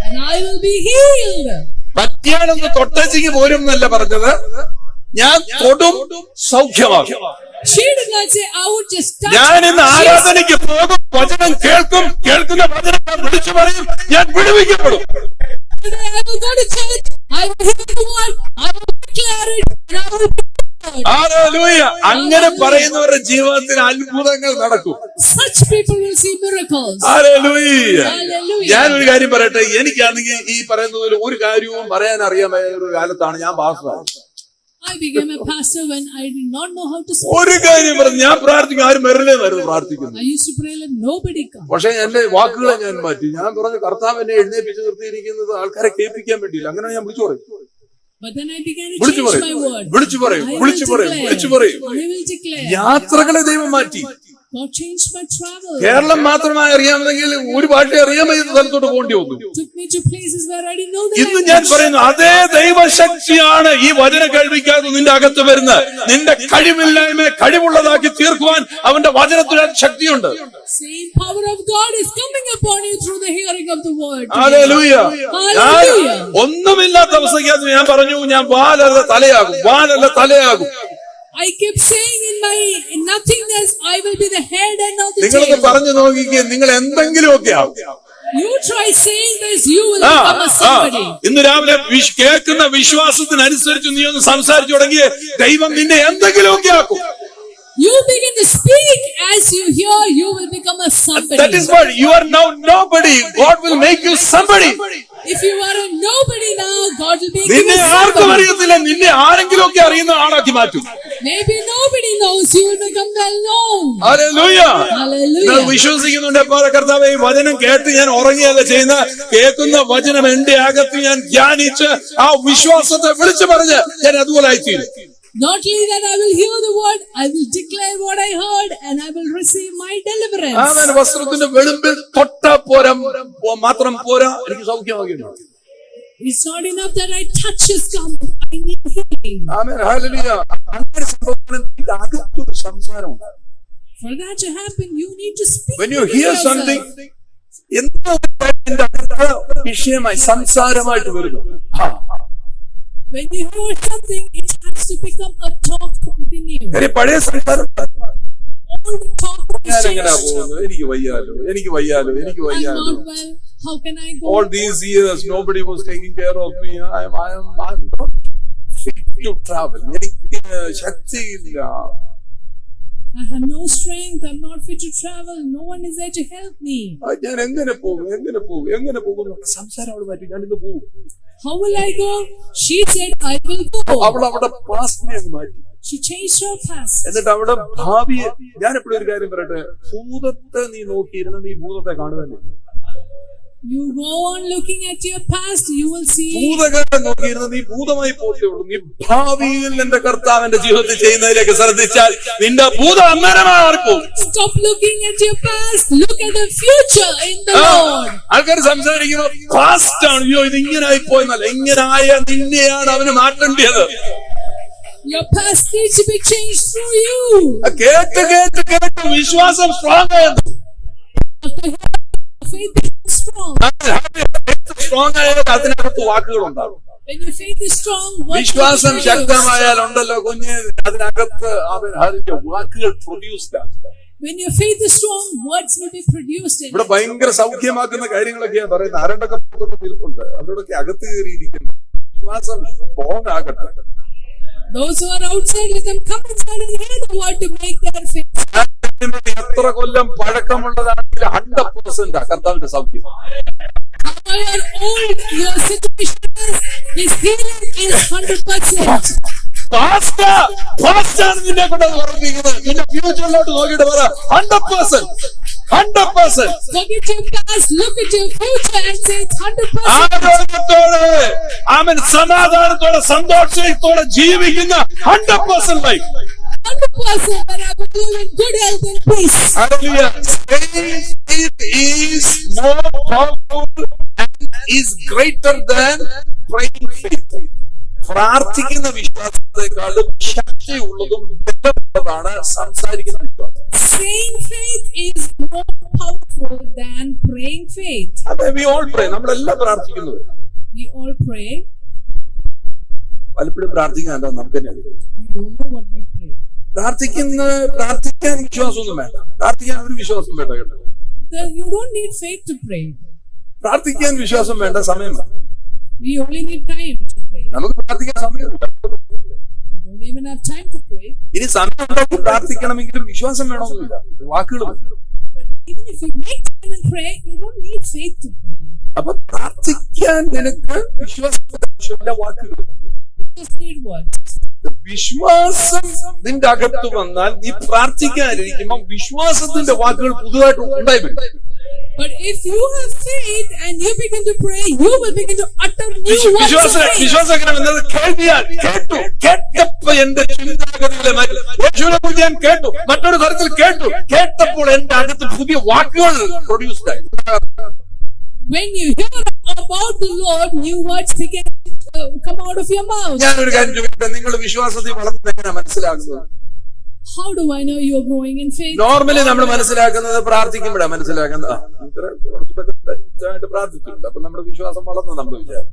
And I will be healed. പറ്റിയാനൊന്ന് തൊട്ടേക്ക് പോരും എന്നല്ല പറഞ്ഞത്, ഞാൻ തൊടും സൗഖ്യമാകും. She did not say, I would just touch. ഞാൻ ഇന്ന് ആരാധനയ്ക്ക് പോകും, വചനം കേൾക്കും, കേൾക്കുന്ന വചനം ഞാൻ വിളിച്ചു പറയും, ഞാൻ വിടുവിക്കപ്പെടും. Today I will go to church, I will hear the word, I will declare it, and I will be healed. Hallelujah. അങ്ങനെ പറയുന്നവരുടെ ജീവിതത്തിൽ അത്ഭുതങ്ങൾ നടക്കും. Such people will see miracles. Hallelujah. Hallelujah. ഞാനൊരു കാര്യം പറയട്ടെ, എനിക്കാണെങ്കിൽ ഈ പറയുന്നതിൽ ഒരു കാര്യവും പറയാൻ അറിയാമായ ഒരു കാലത്താണ് ഞാൻ പാസ്റ്ററായത്. I became a pastor when I did not know how to speak. ഒരു കാര്യം പറഞ്ഞു, ഞാൻ പ്രാർത്ഥിക്കും, ആരും വരില്ലെന്നായിരുന്നു പ്രാർത്ഥിക്കുന്നത്. I used to pray like nobody come. പക്ഷെ എന്റെ വാക്കുകളെ ഞാൻ മാറ്റി. ഞാൻ പറഞ്ഞു, കർത്താവ് എന്നെ എഴുന്നേപ്പിച്ച് നിർത്തിയിരിക്കുന്നത് ആൾക്കാരെ കേൾപ്പിക്കാൻ വേണ്ടിയില്ല. അങ്ങനെ ഞാൻ വിളിച്ചു പറയും, But then I began to വിളിച്ചു change പറയും, my word. വിളിച്ചു പറയും, I will വിളിച്ചു പറയും, വിളിച്ചു declare. പറയും. I will declare. യാത്രകളെ ദൈവം മാറ്റി. God changed my travel. Keralam മാത്രമായി അറിയാമെങ്കിൽ ഒരു ഭാഷ അറിയാമെന്ന സ്ഥലത്തോട്ട് പോകേണ്ടി വന്നു. Took me to places where I didn't know the ഇന്ന് ഞാൻ language. പറയുന്നു, അതേ ദൈവശക്തിയാണ് ഈ വചനം കേൾവിക്കാതെ നിന്റെ അകത്ത് വരുന്നത്. നിന്റെ കഴിവില്ലായ്മയെ കഴിവുള്ളതാക്കി തീർക്കുവാൻ അവന്റെ വചനത്തിന് ശക്തിയുണ്ട്. Same power of God is coming upon you through the hearing of the word. Hallelujah. Hallelujah. ഒന്നുമില്ലാത്ത അവസ്ഥയ്ക്കകത്ത് ഞാൻ പറഞ്ഞു, ഞാൻ വാലല്ല തലയാകും, വാലല്ല തലയാകും. I kept saying in my nothingness, I will be the head and not the നിങ്ങളൊന്ന് tail. പറഞ്ഞു നോക്കിക്കേ, നിങ്ങൾ എന്തെങ്കിലുമൊക്കെ ആവും. You try saying this, you will become a somebody. ഇന്ന് രാവിലെ കേൾക്കുന്ന വിശ്വാസത്തിനനുസരിച്ച് നീ ഒന്ന് സംസാരിച്ചു തുടങ്ങിയ ദൈവം നിന്നെ എന്തെങ്കിലുമൊക്കെ ആക്കും. You begin to speak as you hear, you will become a somebody. That is what you are now nobody. God will make you somebody. If you are a nobody now, God will make you നിന്നെ a ആർക്കും somebody. അറിയത്തില്ല, നിന്നെ ആരെങ്കിലും ഒക്കെ അറിയുന്ന ആളാക്കി മാറ്റും. Maybe nobody knows, you will become well known. Hallelujah. നിങ്ങൾ Hallelujah. വിശ്വസിക്കുന്നുണ്ട് എപ്പോൾ കർത്താവേ ഈ വചനം കേട്ട് ഞാൻ ഉറങ്ങിയല്ല ചെയ്യുന്ന, കേൾക്കുന്ന വചനം എന്റെ അകത്ത് ഞാൻ ധ്യാനിച്ച് ആ വിശ്വാസത്തെ വിളിച്ചു പറഞ്ഞ് ഞാൻ അതുപോലെ ആയിത്തീരും. Not only that I will hear the word, I will declare what I heard and I will receive my deliverance. ആമേൻ. വസ്ത്രത്തിന്റെ വെളുമ്പിൽ തൊട്ട പോരാ മാത്രം പോരാ, എനിക്ക് സൗഖ്യമാകിയിട്ടുണ്ട്. It's not enough that I touch his garment, I need healing. Amen. Hallelujah. അങ്ങനെ സംഭവിക്കുന്ന അകത്തൊരു സംസാരമുണ്ട്. For that to happen, you need to speak. When you to hear yourself. something, എന്തോ നിന്റെ അകത്ത് വിഷയമായി സംസാരമായിട്ട് വരുന്നു. When you hear something, it has to become a talk within you. പഴയ സംസാരം, All the talk is ഞാൻ എങ്ങനെയാ changed. പോകുന്നത്, എനിക്ക് വയ്യാലോ, എനിക്ക് വയ്യാലോ, എനിക്ക് I'm വയ്യാലോ. not well. How can I go? All these years nobody was taking care of me. I'm not fit to travel. എനിക്ക് ശക്തിയില്ല. I have no strength. I'm not fit to travel. No one is there to help me. ഞാൻ എങ്ങനെ പോകും സംസാരം അവൾ മാറ്റി. ഞാനിന്ന് പോകും. How will I go? She said, I will go. അവൾ അവിടെ പാസ്റ്റിനെ അങ്ങ് മാറ്റി. She changed her past. എന്നിട്ട് അവിടെ ഭാവിയെ, ഞാൻ എപ്പോഴും ഒരു കാര്യം പറയട്ടെ, ഭൂതത്തെ നീ നോക്കിയിരുന്ന നീ ഭൂതത്തെ കാണുന്നതന്നെ. You go on looking at your past, you will see. ഭൂതകാലം നോക്കിയിരുന്ന നീ ഭൂതമായി പോത്തേ ഉള്ളൂ. നീ ഭാവിയിൽ എന്റെ കർത്താവിന്റെ ജീവിതത്തിൽ ചെയ്യുന്നതിലേക്ക് ശ്രദ്ധിച്ചാൽ നിന്റെ ഭൂതം അന്നേരമായി മാറിപ്പോകും. Stop looking at your past. Look at the future in the Lord. ആൾക്കാർ സംസാരിക്കുന്നു, പാസ്റ്റ് ആണ്, അയ്യോ ഇത് ഇങ്ങനെ ആയിപ്പോയെന്നല്ല, ഇങ്ങനായ നിന്നെയാണ് അവന് മാറ്റേണ്ടത്. Your past needs to be changed through you. കേട്ട് വിശ്വാസം സ്ട്രോങ് ആയിരുന്നു. Faith is strong. സ്ട്രോങ് ആയാൽ അതിനകത്ത് വാക്കുകളുണ്ടാകും. When your faith is strong, what വിശ്വാസം ശക്തമായാൽ ഉണ്ടല്ലോ കുഞ്ഞ്, അതിനകത്ത് അവൻ വാക്കുകൾ പ്രൊഡ്യൂസ്ഡ് ആണ്. When your faith is strong, words will be produced in ഇവിടെ it. ഭയങ്കര സൗഖ്യമാക്കുന്ന കാര്യങ്ങളൊക്കെയാണ് പറയുന്നത്. ആരണ്ടൊക്കെ പുറത്തൊക്കെ നിൽപ്പുണ്ട്, അവരോടൊക്കെ അകത്ത് കയറിയിരിക്കുന്നു. വിശ്വാസം സ്ട്രോങ് ആകട്ടെ. Those who are outside, let them come inside and hear the word to make their faith. എത്ര കൊല്ലം പഴക്കമുള്ളതാണെങ്കിൽ 100% കർത്താവിന്റെ സൗഖ്യം. However old your situation is, his healing is 100%. ഫാസ്റ്റാണ് നിന്നെ കൊണ്ടത് പറഞ്ഞിരിക്കുന്നത്. നിന്റെ ഫ്യൂച്ചറിലോട്ട് നോക്കിയിട്ട് പറ 100%. 100%. Forget your past, look at your future and say it's 100%. ആരോഗ്യത്തോടെ ആമേൻ സമാധാനത്തോടെ സന്തോഷത്തോടെ ജീവിക്കുന്ന 100% life. 100% that I will live in good health and peace. Hallelujah. Faith is more powerful and is greater than praying faith. പ്രാർത്ഥിക്കുന്ന വിശ്വാസത്തെക്കാളും ശക്തിയുള്ളതും ബലമുള്ളതാണ് സംസാരിക്കുന്ന വിശ്വാസം. Saying faith is more powerful than praying faith. അതെ, we all pray. നമ്മളെല്ലാം പ്രാർത്ഥിക്കുന്നത്. We all pray. പലപ്പോഴും പ്രാർത്ഥിക്കാൻ എന്താ നമുക്ക് തന്നെ അറിയില്ല. We don't know what we pray. പ്രാർത്ഥിക്കാൻ വിശ്വാസമൊന്നും വേണ്ട. പ്രാർത്ഥിക്കാൻ ഒരു വിശ്വാസം വേണ്ട കേട്ടോ. You don't need faith to pray. പ്രാർത്ഥിക്കാൻ വിശ്വാസം വേണ്ട, സമയം വേണ്ട. We only need time to pray. നമുക്ക് പ്രാർത്ഥിക്കാൻ സമയമില്ല. We don't even have time to pray. ഇനി സമയം ഉണ്ടാക്കി പ്രാർത്ഥിക്കണമെങ്കിലും വിശ്വാസം വേണമെന്നില്ല, വാക്കുകൾ മതി. But even if you make time and pray, you don't need faith to pray. അപ്പൊ പ്രാർത്ഥിക്കാൻ നിനക്ക് വിശ്വാസത്തിന്റെ ആവശ്യമില്ല, വാക്കുകൾ. You just need what? വിശ്വാസം നിന്റെ അകത്ത് വന്നാൽ നീ പ്രാർത്ഥിക്കാനിരിക്കുമ്പോൾ വിശ്വാസത്തിന്റെ വാക്കുകൾ പുതുതായിട്ട് ഉണ്ടായി വരും. But if you have faith and you begin to pray, you will begin to utter new words of faith. വിശ്വാസം എങ്ങനെ വന്നത്? കേട്ടപ്പോ എന്റെ ചിന്താഗതികളെ മാറ്റി. യേശുവിനെ കുറിച്ച് ഞാൻ കേട്ടു, മറ്റൊരു തരത്തിൽ കേട്ടപ്പോൾ എന്റെ അകത്ത് പുതിയ വാക്കുകൾ പ്രൊഡ്യൂസ്ഡ് ആയി. When you hear about the Lord, new words begin to come out of your mouth. ഞാനൊരു കാര്യം ചോദിക്കട്ടെ, നിങ്ങൾ വിശ്വാസത്തിൽ വളർന്നത് എങ്ങനെയാണ് മനസ്സിലാക്കുന്നത്? How do I know you are growing in faith? Normally നമ്മൾ മനസ്സിലാക്കുന്നത് പ്രാർത്ഥിക്കുമ്പോഴാണ് മനസ്സിലാക്കുന്നത്. കുറച്ചുകൂടെ പ്രാർത്ഥിച്ചിട്ടുണ്ട്, അപ്പൊ നമ്മുടെ വിശ്വാസം വളർന്ന് നമ്മൾ വിചാരം.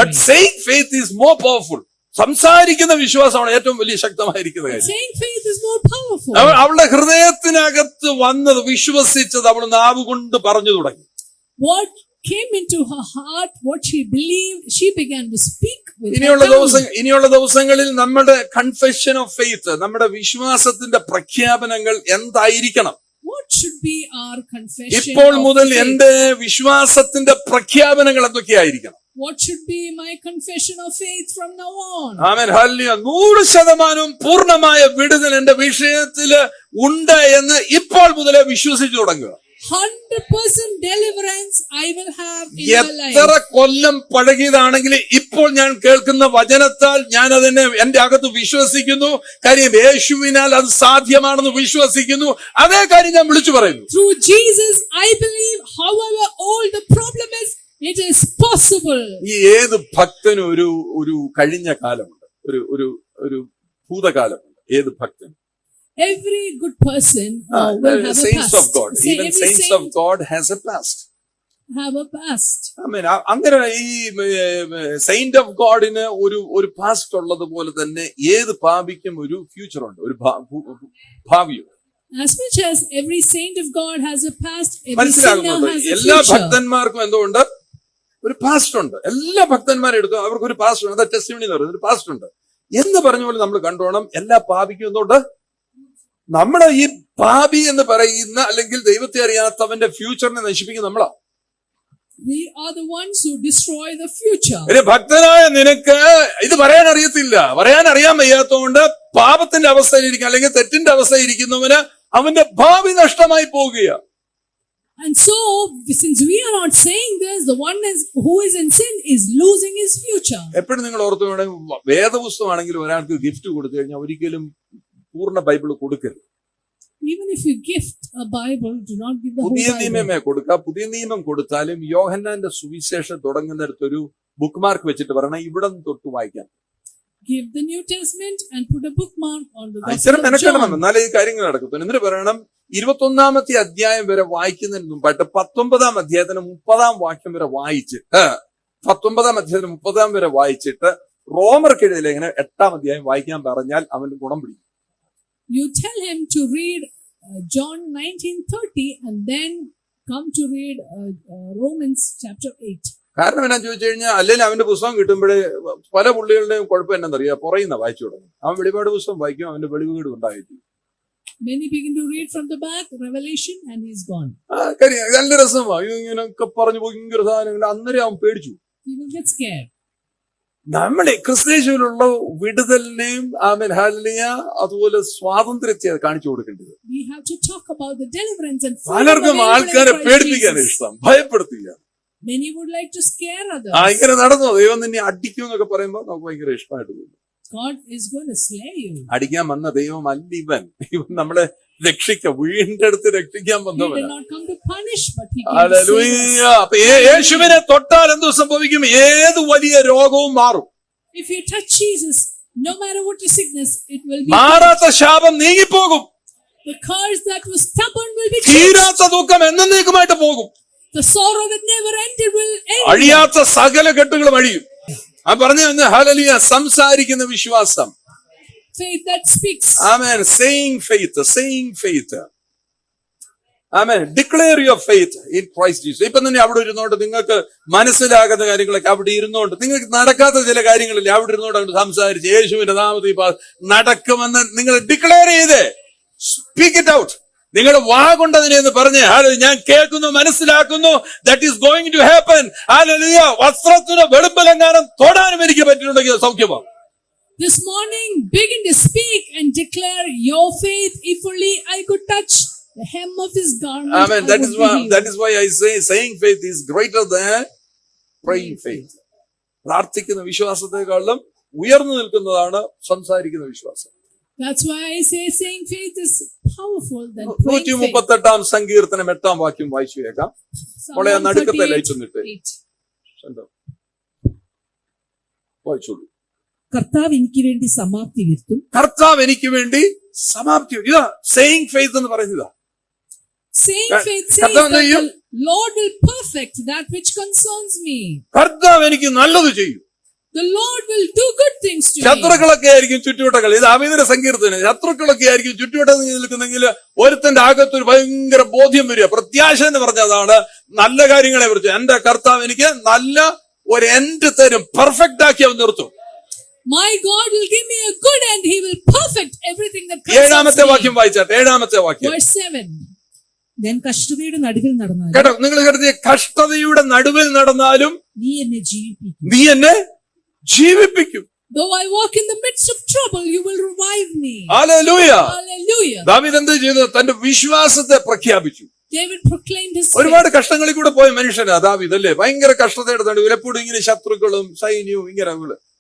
But saying faith is more powerful. സംസാരിക്കുന്ന വിശ്വാസമാണ് ഏറ്റവും വലിയ ശക്തമായിരിക്കുന്ന കാര്യം. Saying faith is more powerful. അവളുടെ ഹൃദയത്തിനകത്ത് വന്നത് വിശ്വസിച്ചത് അവൾ നാവ് കൊണ്ട് പറഞ്ഞു തുടങ്ങി. What came into her heart, what she believed, she began to speak with her ഇനിയുള്ള ദിവസങ്ങളിൽ നമ്മുടെ കൺഫെഷൻ ഓഫ് ഫെയ്ത്ത്, നമ്മുടെ വിശ്വാസത്തിന്റെ പ്രഖ്യാപനങ്ങൾ എന്തായിരിക്കണം? What should be our confession? ഇപ്പോൾ മുതൽ of faith? എന്റെ വിശ്വാസത്തിന്റെ പ്രഖ്യാപനങ്ങൾ എന്തൊക്കെയായിരിക്കണം? What should be my confession of faith from now on? Amen, hallelujah. 100% പൂർണ്ണമായ വിടുതൽ എന്റെ വിഷയത്തില് ഉണ്ട് എന്ന് ഇപ്പോൾ മുതലേ വിശ്വസിച്ചു തുടങ്ങുക. 100% deliverance I will have in my life. എത്ര കൊല്ലം പഴകിയതാണെങ്കിൽ ഇപ്പോൾ ഞാൻ കേൾക്കുന്ന വചനത്താൽ ഞാൻ അതിനെ എന്റെ അകത്ത് വിശ്വസിക്കുന്നു. കാര്യം യേശുവിനാൽ അത് സാധ്യമാണെന്ന് വിശ്വസിക്കുന്നു. അതേ കാര്യം ഞാൻ വിളിച്ചു പറയുന്നു. Through Jesus I believe, however old the problem is, it is possible. ഈ ഏത് ഭക്തനും ഒരു കഴിഞ്ഞ കാലമുണ്ട്, ഒരു ഭൂതകാലമുണ്ട്. ഏത് ഭക്തൻ? Every good person will have a saints past. of God, even saints of God has a past. Have a past. I mean, അങ്ങനെ ഈ സെയിന്റ് ഓഫ് ഗോഡിന് ഒരു പാസ്റ്റ് ഉള്ളതുപോലെ തന്നെ ഏത് പാപിക്കും ഒരു ഫ്യൂച്ചർ ഉണ്ട്, ഒരു ഭാവിയുണ്ട്. As much as every saint of God has a past, every sinner മനസ്സിലാകുന്നുണ്ട്? has a എല്ലാ future. ഭക്തന്മാർക്കും എന്തുകൊണ്ട് ഒരു പാസ്റ്റ് ഉണ്ട്. എല്ലാ ഭക്തന്മാരെ എടുക്കും, അവർക്ക് ഒരു പാസ്റ്റ് ഉണ്ട്. ടെസ്റ്റിമണി എന്ന് പറയുന്നത് ഒരു പാസ്റ്റ് ഉണ്ട് എന്ന് പറഞ്ഞ പോലെ നമ്മൾ കണ്ടോണം. എല്ലാ പാപിക്കും എന്തുകൊണ്ട്? നമ്മുടെ ഈ പാപി എന്ന് പറയുന്ന അല്ലെങ്കിൽ ദൈവത്തെ അറിയാത്തവന്റെ ഫ്യൂച്ചറിനെ നശിപ്പിക്കുന്ന നമ്മളാ. We are the ones who destroy the future. ഒരു ഭക്തനായ നിനക്ക് ഇത് പറയാൻ അറിയാൻ വയ്യാത്തതുകൊണ്ട് പാപത്തിന്റെ അവസ്ഥയിലിരിക്കും അല്ലെങ്കിൽ തെറ്റിന്റെ അവസ്ഥയിരിക്കുന്നവന് അവന്റെ ഭാവി നഷ്ടമായി പോകുകയാണ്. And so, since we are not saying this, the one who is in sin is losing his future. എപ്പോഴും നിങ്ങൾ ഓർത്തു വേണം, വേദപുസ്തകമാണെങ്കിലും ഒരാൾക്ക് ഗിഫ്റ്റ് കൊടുത്തു കഴിഞ്ഞാൽ ഒരിക്കലും പൂർണ്ണ ബൈബിൾ കൊടുക്കരുത്. Even if you gift a Bible, do not give the whole പുതിയ Bible. നിയമമേ കൊടുക്കുക. പുതിയ നിയമം കൊടുത്താലും യോഹന്നാന്റെ സുവിശേഷം തുടങ്ങുന്നിടത്തൊരു ബുക്ക് മാർക്ക് വെച്ചിട്ട് പറയണം, ഇവിടെ തൊട്ട് വായിക്കാം. Give the New Testament and put a bookmark on the Gospel ഇത്തരം of മെനക്കെടണം, John. എന്നാലേ ഈ കാര്യങ്ങൾ നടക്കത്തുള്ളൂ. എന്നിട്ട് പറയണം 21-ാമത്തെ അധ്യായം വരെ വായിക്കുന്നതിന് മുമ്പായിട്ട് 19-ാം അധ്യായത്തിന് 30-ാം വാക്യം വരെ വായിച്ച് 19-ാം അധ്യായത്തിന് 30-ാം വരെ വായിച്ചിട്ട് റോമർക്കെഴുതിയ ലേഖനം 8-ാം അധ്യായം വായിക്കാൻ പറഞ്ഞാൽ അവന് ഗുണം പിടിക്കും. You tell him to read John 19:30 and then come to read Romans chapter 8. കാരണം എന്നാ ചോദിച്ചു കഴിഞ്ഞാൽ, അല്ലെങ്കിൽ അവന്റെ പുസ്തകം കിട്ടുമ്പോഴേ പല പുള്ളികളുടെയും കുഴപ്പം എന്നാന്നറിയാം, പുറയുന്ന വായിച്ചു തുടങ്ങും. അവൻ വെളിപാട് പുസ്തകം വായിക്കും, അവന്റെ വെളിവുകേട് ഉണ്ടായിരിക്കും. Many begin to read from the back, Revelation, and he's gone. കാര്യം നല്ല രസമാണ്, ഇങ്ങനെയൊക്കെ പറഞ്ഞു ഭയങ്കര സാധനങ്ങൾ. അന്നേരം അവൻ പേടിച്ചു. He will get scared. നമ്മളെ ക്രിസ്തേശുവിലുള്ള വിടുതലിനെയും ആമേൻ ഹല്ലേലൂയ അതുപോലെ സ്വാതന്ത്ര്യത്തെ കാണിച്ചു കൊടുക്കേണ്ടത്. We have to talk about the deliverance and freedom പലർക്കും available in ആൾക്കാരെ Christ പേടിപ്പിക്കാൻ Jesus. ഇഷ്ടം, ഭയപ്പെടുത്തുക. Many would like to scare others. ഇങ്ങനെ നടന്നു ദൈവം നിന്നെ അടിക്കും എന്നൊക്കെ പറയുമ്പോൾ നമുക്ക് ഭയങ്കര ഇഷ്ടമായിട്ട് തോന്നും. God is going to slay you. അടിക്കാൻ വന്ന ദൈവം അല്ല ഇവൻ നമ്മളെ രക്ഷിക്ക വീണ്ടെടുത്ത് രക്ഷിക്കാൻ He did വന്നവനാണ്. not come to punish, but he came to save hallelujah. us. അപ്പൊ യേശുവിനെ തൊട്ടാൽ എന്ത് സംഭവിക്കും? ഏത് വലിയ രോഗവും മാറും. If you touch Jesus, no matter what your sickness, it will be മാറാത്ത ശാപം നീങ്ങിപ്പോകും. the curse that was stubborn will be changed. തീരാത്ത ദുഃഖം എന്നേക്കുമായിട്ട് പോകും. The sorrow that never ended will end. അഴിയാത്ത സകല കെട്ടുകളും അഴിയും. ആ പറഞ്ഞു ഹല്ലേലൂയ. സംസാരിക്കുന്ന വിശ്വാസം. Faith that speaks. Amen. saying faith. Amen. declare your faith in Christ Jesus. ഇപ്പൊ തന്നെ അവിടെ ഇരുന്നോണ്ട് നിങ്ങൾക്ക് മനസ്സിലാകുന്ന കാര്യങ്ങളൊക്കെ അവിടെ ഇരുന്നോണ്ട്, നിങ്ങൾക്ക് നടക്കാത്ത ചില കാര്യങ്ങളില്ലേ അവിടെ ഇരുന്നോണ്ട് അങ്ങോട്ട് സംസാരിച്ച് യേശുവിന്റെ നാമത്തിൽ നടക്കുമെന്ന് നിങ്ങൾ ഡിക്ലെയർ ചെയ്ത് സ്പീക്ക് ഇറ്റ് ഔട്ട്. നിങ്ങൾ വാ കൊണ്ടതിനെ എന്ന് പറഞ്ഞ് ഞാൻ കേൾക്കുന്നു, മനസ്സിലാക്കുന്നു, that is going to happen. Hallelujah. വസ്ത്രത്തിന് വെളുമ്പലെങ്ങാനും തൊടാനും എനിക്ക് പറ്റിയിട്ടുണ്ടെങ്കിൽ സൗഖ്യമാകും. This morning, begin to speak and declare your faith. If only I could touch the hem of his garment, Amen. I would be healed. That is why I say saying faith is greater than praying faith. പ്രാർത്ഥിക്കുന്ന വിശ്വാസത്തെക്കാളും ഉയർന്നു നിൽക്കുന്നതാണ് സംസാരിക്കുന്ന വിശ്വാസം. That's why I say saying faith is powerful than praying faith. 138 സങ്കീർത്തനം 8 വാക്യം വായിച്ചു കേൾക്കാം. Psalm മോളെ ആ നടുക്കത്തെ 138, ലൈറ്റ് ഒന്നിട്ട് 8. വായിച്ചോളൂ. കർത്താവ് എനിക്ക് വേണ്ടി സമാപ്തി വരുത്തും. കർത്താവ് എനിക്ക് വേണ്ടി സമാപ്തി. ഇതാ സെയിങ് ഫെയ്ത്ത് എന്ന് പറയുന്നതാ. Saying faith says കർത്താവ് that ചെയ്യും. the Lord will perfect that which concerns me. കർത്താവ് എനിക്ക് നല്ലത് ചെയ്യും. The Lord will do good things to me. ശത്രുക്കളൊക്കെ ആയിരിക്കും ചുറ്റുവട്ടങ്ങൾ. ഇത് അമിതര സങ്കീർത്തനം. ശത്രുക്കളൊക്കെ ആയിരിക്കും ചുറ്റുവട്ടം നിൽക്കുന്നെങ്കിൽ ഒരുത്തന്റെ അകത്തൊരു ഭയങ്കര ബോധ്യം വരിക. പ്രത്യാശ എന്ന് പറഞ്ഞതാണ് നല്ല കാര്യങ്ങളെ കുറിച്ച്. എന്റെ കർത്താവ് എനിക്ക് നല്ല ഒരു എൻഡ് തരും, പെർഫെക്റ്റ് ആക്കി അവൻ നിർത്തും. My God will give me a good end. He will perfect everything that concerns 7-ാമത്തെ me. വാക്യം വായിച്ചാട്ടെ. 7-ാമത്തെ വാക്യം Verse 7. ഞാൻ കഷ്ടതയുടെ നടുവിൽ നടന്നാലും കേട്ടോ. നിങ്ങൾ കരുതിയ കഷ്ടതയുടെ നടുവിൽ നടന്നാലും നീ എന്നെ ജീവിപ്പിക്കും. നീ എന്നെ ജീവിപ്പിക്കും. Though I walk in the midst of trouble, you will revive me. Hallelujah. Hallelujah. ദാവീദ് എന്ത് ചെയ്തു? തന്റെ വിശ്വാസത്തെ പ്രഖ്യാപിച്ചു. David proclaimed his faith. ഒരുപാട് കഷ്ടങ്ങളിൽ കൂടെ പോയ മനുഷ്യനാ ദാവീദ് അല്ലേ. ഭയങ്കര കഷ്ടതയുടെ നടുവിൽ എപ്പോഴും ഇങ്ങനെ ശത്രുക്കളും സൈന്യവും ഇങ്ങനെ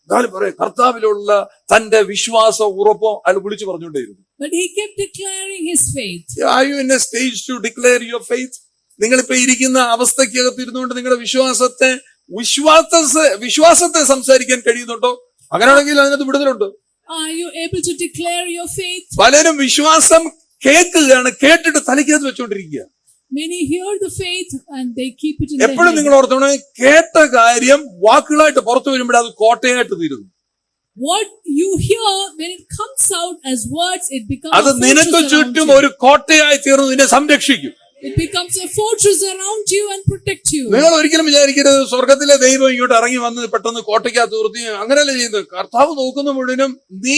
എന്നാലും പറയാം കർത്താവിലുള്ള തന്റെ വിശ്വാസ ഉറപ്പോ അയാൾ വിളിച്ചു പറഞ്ഞുകൊണ്ടേയിരുന്നു. But he kept declaring his faith. Are you in a stage to declare your faith? നിങ്ങളിപ്പോ ഇരിക്കുന്ന അവസ്ഥയ്ക്കകത്ത് ഇരുന്നുകൊണ്ട് നിങ്ങളുടെ വിശ്വാസത്തെ സംസാരിക്കാൻ കഴിയുന്നുണ്ടോ? അങ്ങനെയാണെങ്കിൽ അതിനകത്ത് വിടുതലുണ്ട്. Are you able to declare your faith? പലരും വിശ്വാസം കേൾക്കുകയാണ്, കേട്ടിട്ട് തലയ്ക്കകത്ത് വെച്ചുകൊണ്ടിരിക്കുക. Many hear the faith and they keep it in their എപ്പോഴും നിങ്ങൾ head. ഓർത്തോണേ, കേട്ട കാര്യം വാക്കുകളായിട്ട് പുറത്തു വരുമ്പോഴേ അത് കോട്ടയായിട്ട് തീരുന്നു. What you hear, when it comes out as words, it becomes അത് a നിനക്ക് fortress around ചുറ്റും you. ഒരു കോട്ടയായി തീർന്ന് നിന്നെ സംരക്ഷിക്കും. It becomes a fortress around you and protect you. നിങ്ങൾ ഒരിക്കലും വിചാരിക്കരുത് സ്വർഗത്തിലെ ദൈവം ഇങ്ങോട്ട് ഇറങ്ങി വന്ന് പെട്ടെന്ന് കോട്ടയ്ക്കകത്ത് നിർത്തി. അങ്ങനെയല്ല ചെയ്യുന്നത്. കർത്താവ് നോക്കുന്ന മുഴുവനും നീ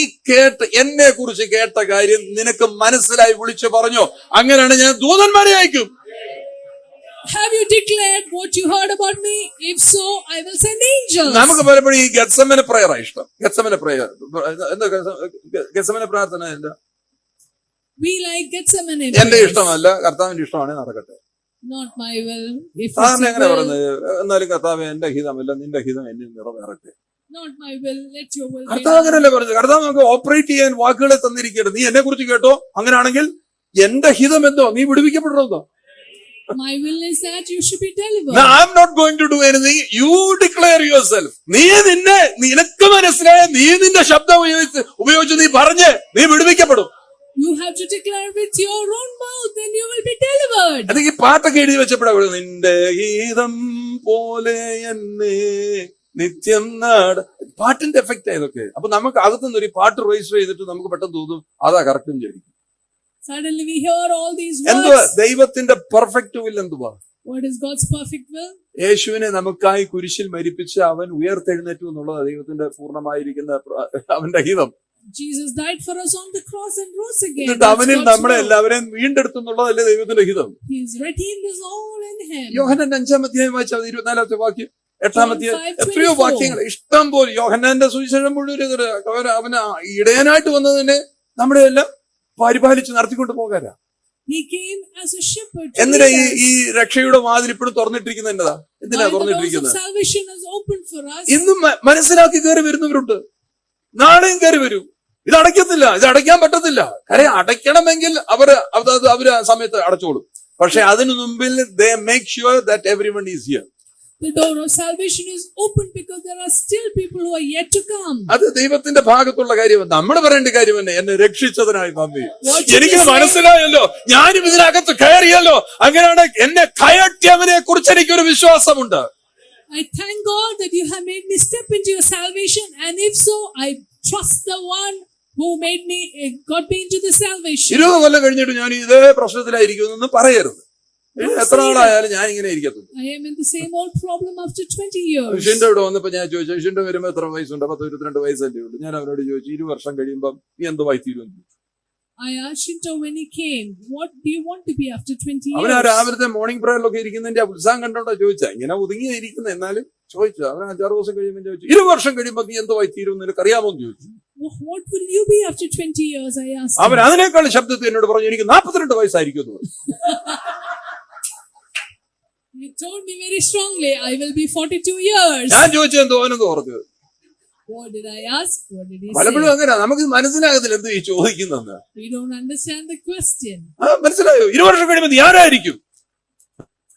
എന്നെ കുറിച്ച് കേട്ട കാര്യം നിനക്ക് മനസ്സിലായി വിളിച്ചു പറഞ്ഞോ, അങ്ങനെയാണ് ഞാൻ ദൂതന്മാരെ അയക്കും. Have you declared what you heard about me? If so, I will send angels. നമുക്ക് പലപ്പോഴും ഈ ഗെത്സമന പ്രയറാ ഇഷ്ടം. ഗെത്സമന പ്രയർ എന്താ? ഗെത്സമന പ്രാർത്ഥന എന്താ? We like Gethsemane എന്റെ prayers. ഇഷ്ടമല്ല, കർത്താവിന്റെ ഇഷ്ടമാണ്, നടക്കട്ടെ. Not my will. If സാറിന് it's എങ്ങനെ your will, പറയുന്നത്? എന്നാലും കർത്താവ് എന്റെ ഹിതമല്ല, നിന്റെ ഹിതം എന്നിൽ നിറവേറട്ടെ. not my will. Let your will be കർത്താവ് done. അങ്ങനെയല്ലേ പറഞ്ഞത്? കർത്താവ് നമുക്ക് ഓപ്പറേറ്റ് ചെയ്യാൻ വാക്കുകളെ തന്നിരിക്കട്ടെ. നീ എന്നെ കുറിച്ച് കേട്ടോ, അങ്ങനെയാണെങ്കിൽ എന്റെ ഹിതം എന്തോ, നീ വിടുവിക്കപ്പെടണമെന്നോ. My will is that you should be delivered. Now, I'm not going to do anything. You declare yourself. നിനക്ക് മനസ്സിലായ നീ നിന്റെ ശബ്ദം ഉപയോഗിച്ച് നീ പറഞ്ഞ് നീ വിടുവിക്കപ്പെടും. You have to declare with your own mouth and you will be delivered. അല്ലെങ്കിൽ പാട്ടൊക്കെ എഴുതി വെച്ചപ്പോഴാണ് നിന്റെ ഗീതം പോലെ എന്നെ നിത്യം നാട്. പാട്ടിന്റെ എഫക്റ്റ് ഇതൊക്കെ. അപ്പൊ നമുക്ക് അകത്തുനിന്ന് ഒരു പാട്ട് രജിസ്റ്റർ ചെയ്തിട്ട് നമുക്ക് പെട്ടെന്ന് തോന്നും അതാ കറക്റ്റും ചെയ്യും. Suddenly we hear all these എന്തുവാ words. ദൈവത്തിന്റെ പെർഫെക്റ്റ് വിൽ? എന്തുവാ? What is God's perfect will? യേശുവിനെ നമുക്കായി കുരിശിൽ മരിപ്പിച്ച് അവൻ ഉയർത്തെഴുന്നേറ്റു എന്നുള്ളത് ദൈവത്തിന്റെ പൂർണ്ണമായിരിക്കുന്ന അവന്റെ ഹിതം. Jesus died for us on the cross and rose again. എന്നിട്ട് That's അവനിൽ God's നമ്മളെ will. എല്ലാവരെയും വീണ്ടെടുത്തു എന്നുള്ളതല്ലേ ദൈവത്തിന്റെ ഹിതം. He's redeemed us all in Him. യോഹന്നാൻ 5-ാം അധ്യായം വായിച്ചാൽ 24-ാമത്തെ വാക്യം. 8-ാമത്തെ 5:24. എത്രയോ വാക്യങ്ങൾ ഇഷ്ടം പോലെ. യോഹന്നാന്റെ സുവിശേഷം മുഴുവൻ അവന് ഇടയനായിട്ട് വന്നതിനെ നമ്മുടെ എല്ലാം പരിപാലിച്ച് നടത്തിക്കൊണ്ട് പോകാനാ. He came as a shepherd to എന്തിനാ lead us. ഈ രക്ഷയുടെ വാതിൽ ഇപ്പോഴും തുറന്നിട്ടിരിക്കുന്നത്? എന്നതാ എന്തിനാ While the doors of തുറന്നിട്ടിരിക്കുന്നത്? salvation is open for us, ഇന്നും മനസ്സിലാക്കി കയറി വരുന്നവരുണ്ട്. നാളെയും കയറി വരും. ഇത് അടയ്ക്കത്തില്ല, ഇത് അടയ്ക്കാൻ പറ്റത്തില്ല. കാര്യം അടയ്ക്കണമെങ്കിൽ അവര് ആ സമയത്ത് അടച്ചോളും. പക്ഷെ അതിനു മുമ്പിൽ they make sure that everyone is here. the door of salvation is open because there are still people who are yet to come. അത് ദൈവത്തിന്റെ ഭാഗത്തുള്ള കാര്യം. നമ്മൾ പറയേണ്ട കാര്യം തന്നെ, എന്നെ രക്ഷിച്ചതിനായി നന്ദി. എനിക്ക് മനസ്സിലായല്ലോ, ഞാനും ഇതിനകത്ത് കയറിയല്ലോ. അങ്ങനെയാണ് എന്നെ കയറ്റിയവനെ കുറിച്ച് എനിക്കൊരു വിശ്വാസമുണ്ട്. I thank God that you have made me step into your salvation, and if so, I trust the one who made me, got me into the salvation. 20 കൊല്ലം കഴിഞ്ഞിട്ട് ഞാൻ ഇതേ പ്രശ്നത്തിലായിരിക്കുമെന്ന് പറയരുത്. എത്ര നാളായാലും ഞാൻ ഇങ്ങനെ ഇരിക്കത്തുള്ളൂ. I am in the same old problem after 20 years. വിഷുവിന്റെ ഇവിടെ വന്നപ്പോ ഞാൻ ചോദിച്ചു, വിഷുവിന്റെ വരുമ്പോ എത്ര വയസ്സുണ്ട്? 10-22 വയസ്സല്ലേ ഉള്ളൂ. ഞാൻ അവനോട് ചോദിച്ചു, 20 വർഷം കഴിയുമ്പം നീ എന്തുവായി തീരുമെന്ന്. I asked Shinto when he came, what do you want to be after 20 അവൻ ആ years? രാവിലത്തെ മോർണിംഗ് പ്രയറിലൊക്കെ ഇരിക്കുന്നതിന്റെ ഉത്സാഹം കണ്ടോണ്ടാ ചോദിച്ചാ. ഇങ്ങനെ ഒതുങ്ങിയിരിക്കുന്ന എന്നാലും ചോദിച്ചു. അവൻ 5-6 ദിവസം കഴിയുമ്പോൾ ചോദിച്ചു, 20 വർഷം കഴിയുമ്പോ നീ എന്തുവായി തീരുമെന്ന് നിനക്ക് അറിയാമോ എന്ന് ചോദിച്ചു. What will you be after 20 years? I asked അവൻ him. അതിനേക്കാൾ ശബ്ദത്തിൽ എന്നോട് പറഞ്ഞു, എനിക്ക് 42 വയസ്സായിരിക്കും എന്ന് പറഞ്ഞു. He told me very strongly, I will be 42 years. ഞാൻ ചോദിച്ചു, എന്തോ അവനെന്തോ ഓർത്ത്. What did I ask? What did he പലപ്പോഴും say? അങ്ങനെ നമുക്ക് മനസ്സിലാകത്തില്ല എന്ത് ഈ ചോദിക്കുന്നെന്ന്. We don't understand the question. മനസ്സിലായോ? 20 വർഷം കഴിയുമ്പോൾ നീ ആരായിരിക്കും?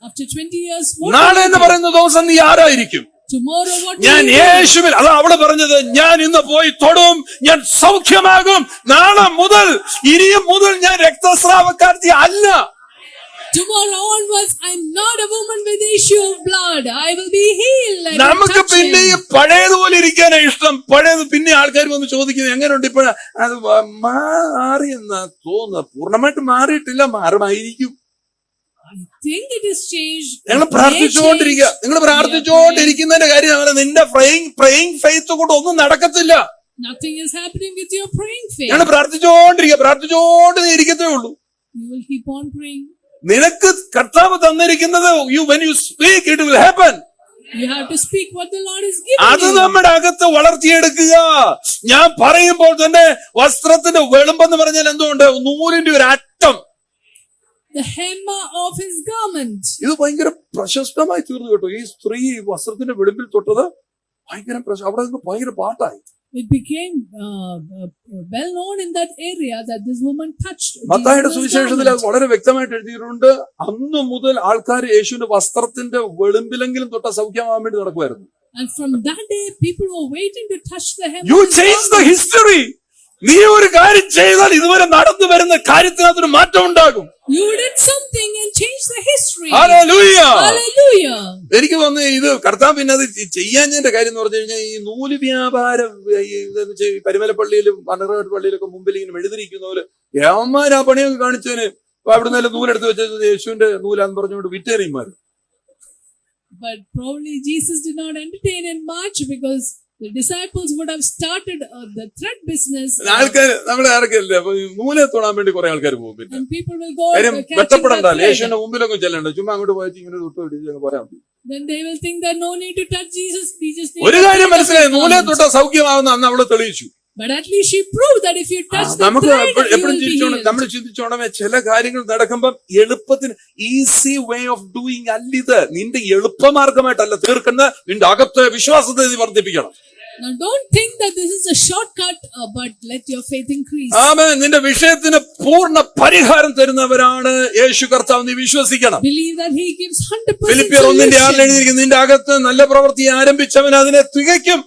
After 20 years, what നാളെ will എന്ന് you be? പറയുന്ന ദിവസം നീ ആരായിരിക്കും? Tomorrow, what will ഞാൻ you be? യേശുവിൽ, അതാ അവള് പറഞ്ഞത്, ഞാൻ ഇന്ന് പോയി തൊടും, ഞാൻ സൗഖ്യമാകും. നാളെ മുതൽ ഇനിയും മുതൽ ഞാൻ രക്തസ്രാവക്കാരത്തി അല്ല. Tomorrow onwards, I'm not a woman with issue of blood. I will be healed. I will നമുക്ക് touch പിന്നെ ഈ him. പഴയതുപോലെ ഇരിക്കാനാ ഇഷ്ടം. പഴയത് പിന്നെ ആൾക്കാർ വന്ന് ചോദിക്കുന്നത് എങ്ങനെയുണ്ട് ഇപ്പോഴ, അത് മാറിയെന്നാ തോന്നുന്നത്. പൂർണ്ണമായിട്ട് മാറിയിട്ടില്ല, മാറുമായിരിക്കും. I think it is changed. നിങ്ങൾ It may പ്രാർത്ഥിച്ചുകൊണ്ടിരിക്കുക. change. നിങ്ങൾ പ്രാർത്ഥിച്ചുകൊണ്ടിരിക്കുന്നതിന്റെ കാര്യം അങ്ങനെ നിന്റെ പ്രേയിങ് ഫെയ്ത്ത് കൊണ്ട് ഒന്നും നടക്കത്തില്ല. Nothing is happening with your praying faith. നിങ്ങൾ പ്രാർത്ഥിച്ചുകൊണ്ട് നീ ഇരിക്കത്തേ ഉള്ളൂ. You will keep on praying. നിനക്ക് കർത്താവ് തന്നിരിക്കുന്നത് when you speak it will happen. You have to speak what the Lord is giving അത് you. നമ്മുടെ അകത്ത് വളർത്തിയെടുക്കുക. ഞാൻ പറയുമ്പോൾ തന്നെ വസ്ത്രത്തിന്റെ വെളുമ്പെന്ന് പറഞ്ഞാൽ എന്തുകൊണ്ട്? നൂലിന്റെ ഒരു അറ്റം. The hem of his garment. ഇത് ഭയങ്കര പ്രശസ്തമായി തീർന്നു കേട്ടോ. ഈ സ്ത്രീ വസ്ത്രത്തിന്റെ വെളുപ്പിൽ തൊട്ടത് ഭയങ്കര അവിടെ നിന്ന് ഭയങ്കര പാട്ടായി. It became well known in that area that this woman touched മത്തായിയുടെ Jesus' സുവിശേഷത്തിൽ അത് garment. വളരെ വ്യക്തമായിട്ട് എഴുതിയിട്ടുണ്ട്. അന്നു മുതൽ ആൾക്കാർ യേശുവിന്റെ വസ്ത്രത്തിന്റെ വെളുമ്പിലെങ്കിലും തൊട്ട സൗഖ്യമാകാൻ വേണ്ടി നടക്കുമായിരുന്നു. And from that day, people were waiting to touch the hem you of his change the garment. History. നീ ഒരു കാര്യം ചെയ്താൽ ഇതുവരെ നടന്നു വരുന്ന കാര്യത്തിനകത്തൊരു മാറ്റം ഉണ്ടാകും. You did something and changed the history. Hallelujah. Hallelujah. എനിക്ക് തോന്നുന്നു ഇത് കർത്താവ് പിന്നെ അത് ചെയ്യാഞ്ഞതിന്റെ കാര്യം എന്ന് പറഞ്ഞു കഴിഞ്ഞാൽ, ഈ നൂല് വ്യാപാരം പരിമലപ്പള്ളിയിലും പനറവട്ട് പള്ളിയിലൊക്കെ മുമ്പിൽ ഇങ്ങനെ എഴുതിരിക്കുന്ന പോലെ ഏവന്മാർ ആ പണിയൊക്കെ കാണിച്ചതിന് അവിടെ നിന്ന് നൂലെടുത്ത് വെച്ചത് യേശുവിന്റെ നൂലാന്ന് പറഞ്ഞുകൊണ്ട് വിറ്റേറിയന്മാർ. But probably Jesus did not entertain in much because the disciples would have started the thread business. ആൾക്കാർ നമ്മുടെ ആർക്കല്ലേ അപ്പൊ ഈ നൂലെ തൊടാൻ വേണ്ടി കുറെ ആൾക്കാർ പോകും. പിന്നെ And people will go കാര്യം catching വെട്ടപ്പെടണ്ട, the thread. യേശുവിന്റെ മുമ്പിലൊക്കെ ചെല്ലണ്ട, ചുമ്മാ അങ്ങോട്ട് പോയിട്ട് ഇങ്ങനെ തൊട്ട് പിടിച്ച് അങ്ങ് പോയാൽ മതി. Then they will think that no need to touch Jesus. We just need ഒരു to കാര്യം touch മനസ്സിലായി, his നൂലെ garment. തൊട്ട സൗഖ്യമാവുന്ന അന്ന് അവളെ തെളിയിച്ചു. But at least she proved that if you touch the നമുക്ക് thread, you എപ്പോഴും will be ചിന്തിച്ചോണം, healed. നമ്മൾ ചിന്തിച്ചോണമേ, ചില കാര്യങ്ങൾ നടക്കുമ്പം എളുപ്പത്തിന് ഈസി വേ ഓഫ് ഡൂയിങ് അല്ലിത്. നിന്റെ എളുപ്പമാർഗമായിട്ടല്ല തീർക്കുന്ന, നിന്റെ അകത്തെ വിശ്വാസത്തെ നീ വർദ്ധിപ്പിക്കണം. Now don't think that this is a shortcut, but let your faith increase. ആമേൻ. നിന്റെ വിഷയത്തിന് പൂർണ്ണ പരിഹാരം തരുന്നവരാണ് യേശു കർത്താവ്, നീ വിശ്വസിക്കണം. Believe that he gives 100% ഫിലിപ്പിയർ 1:6 solution. എഴുതിയിരിക്കുന്നു, നിന്റെ അകത്ത് നല്ല പ്രവൃത്തി ആരംഭിച്ചവൻ അതിനെ തികയ്ക്കും.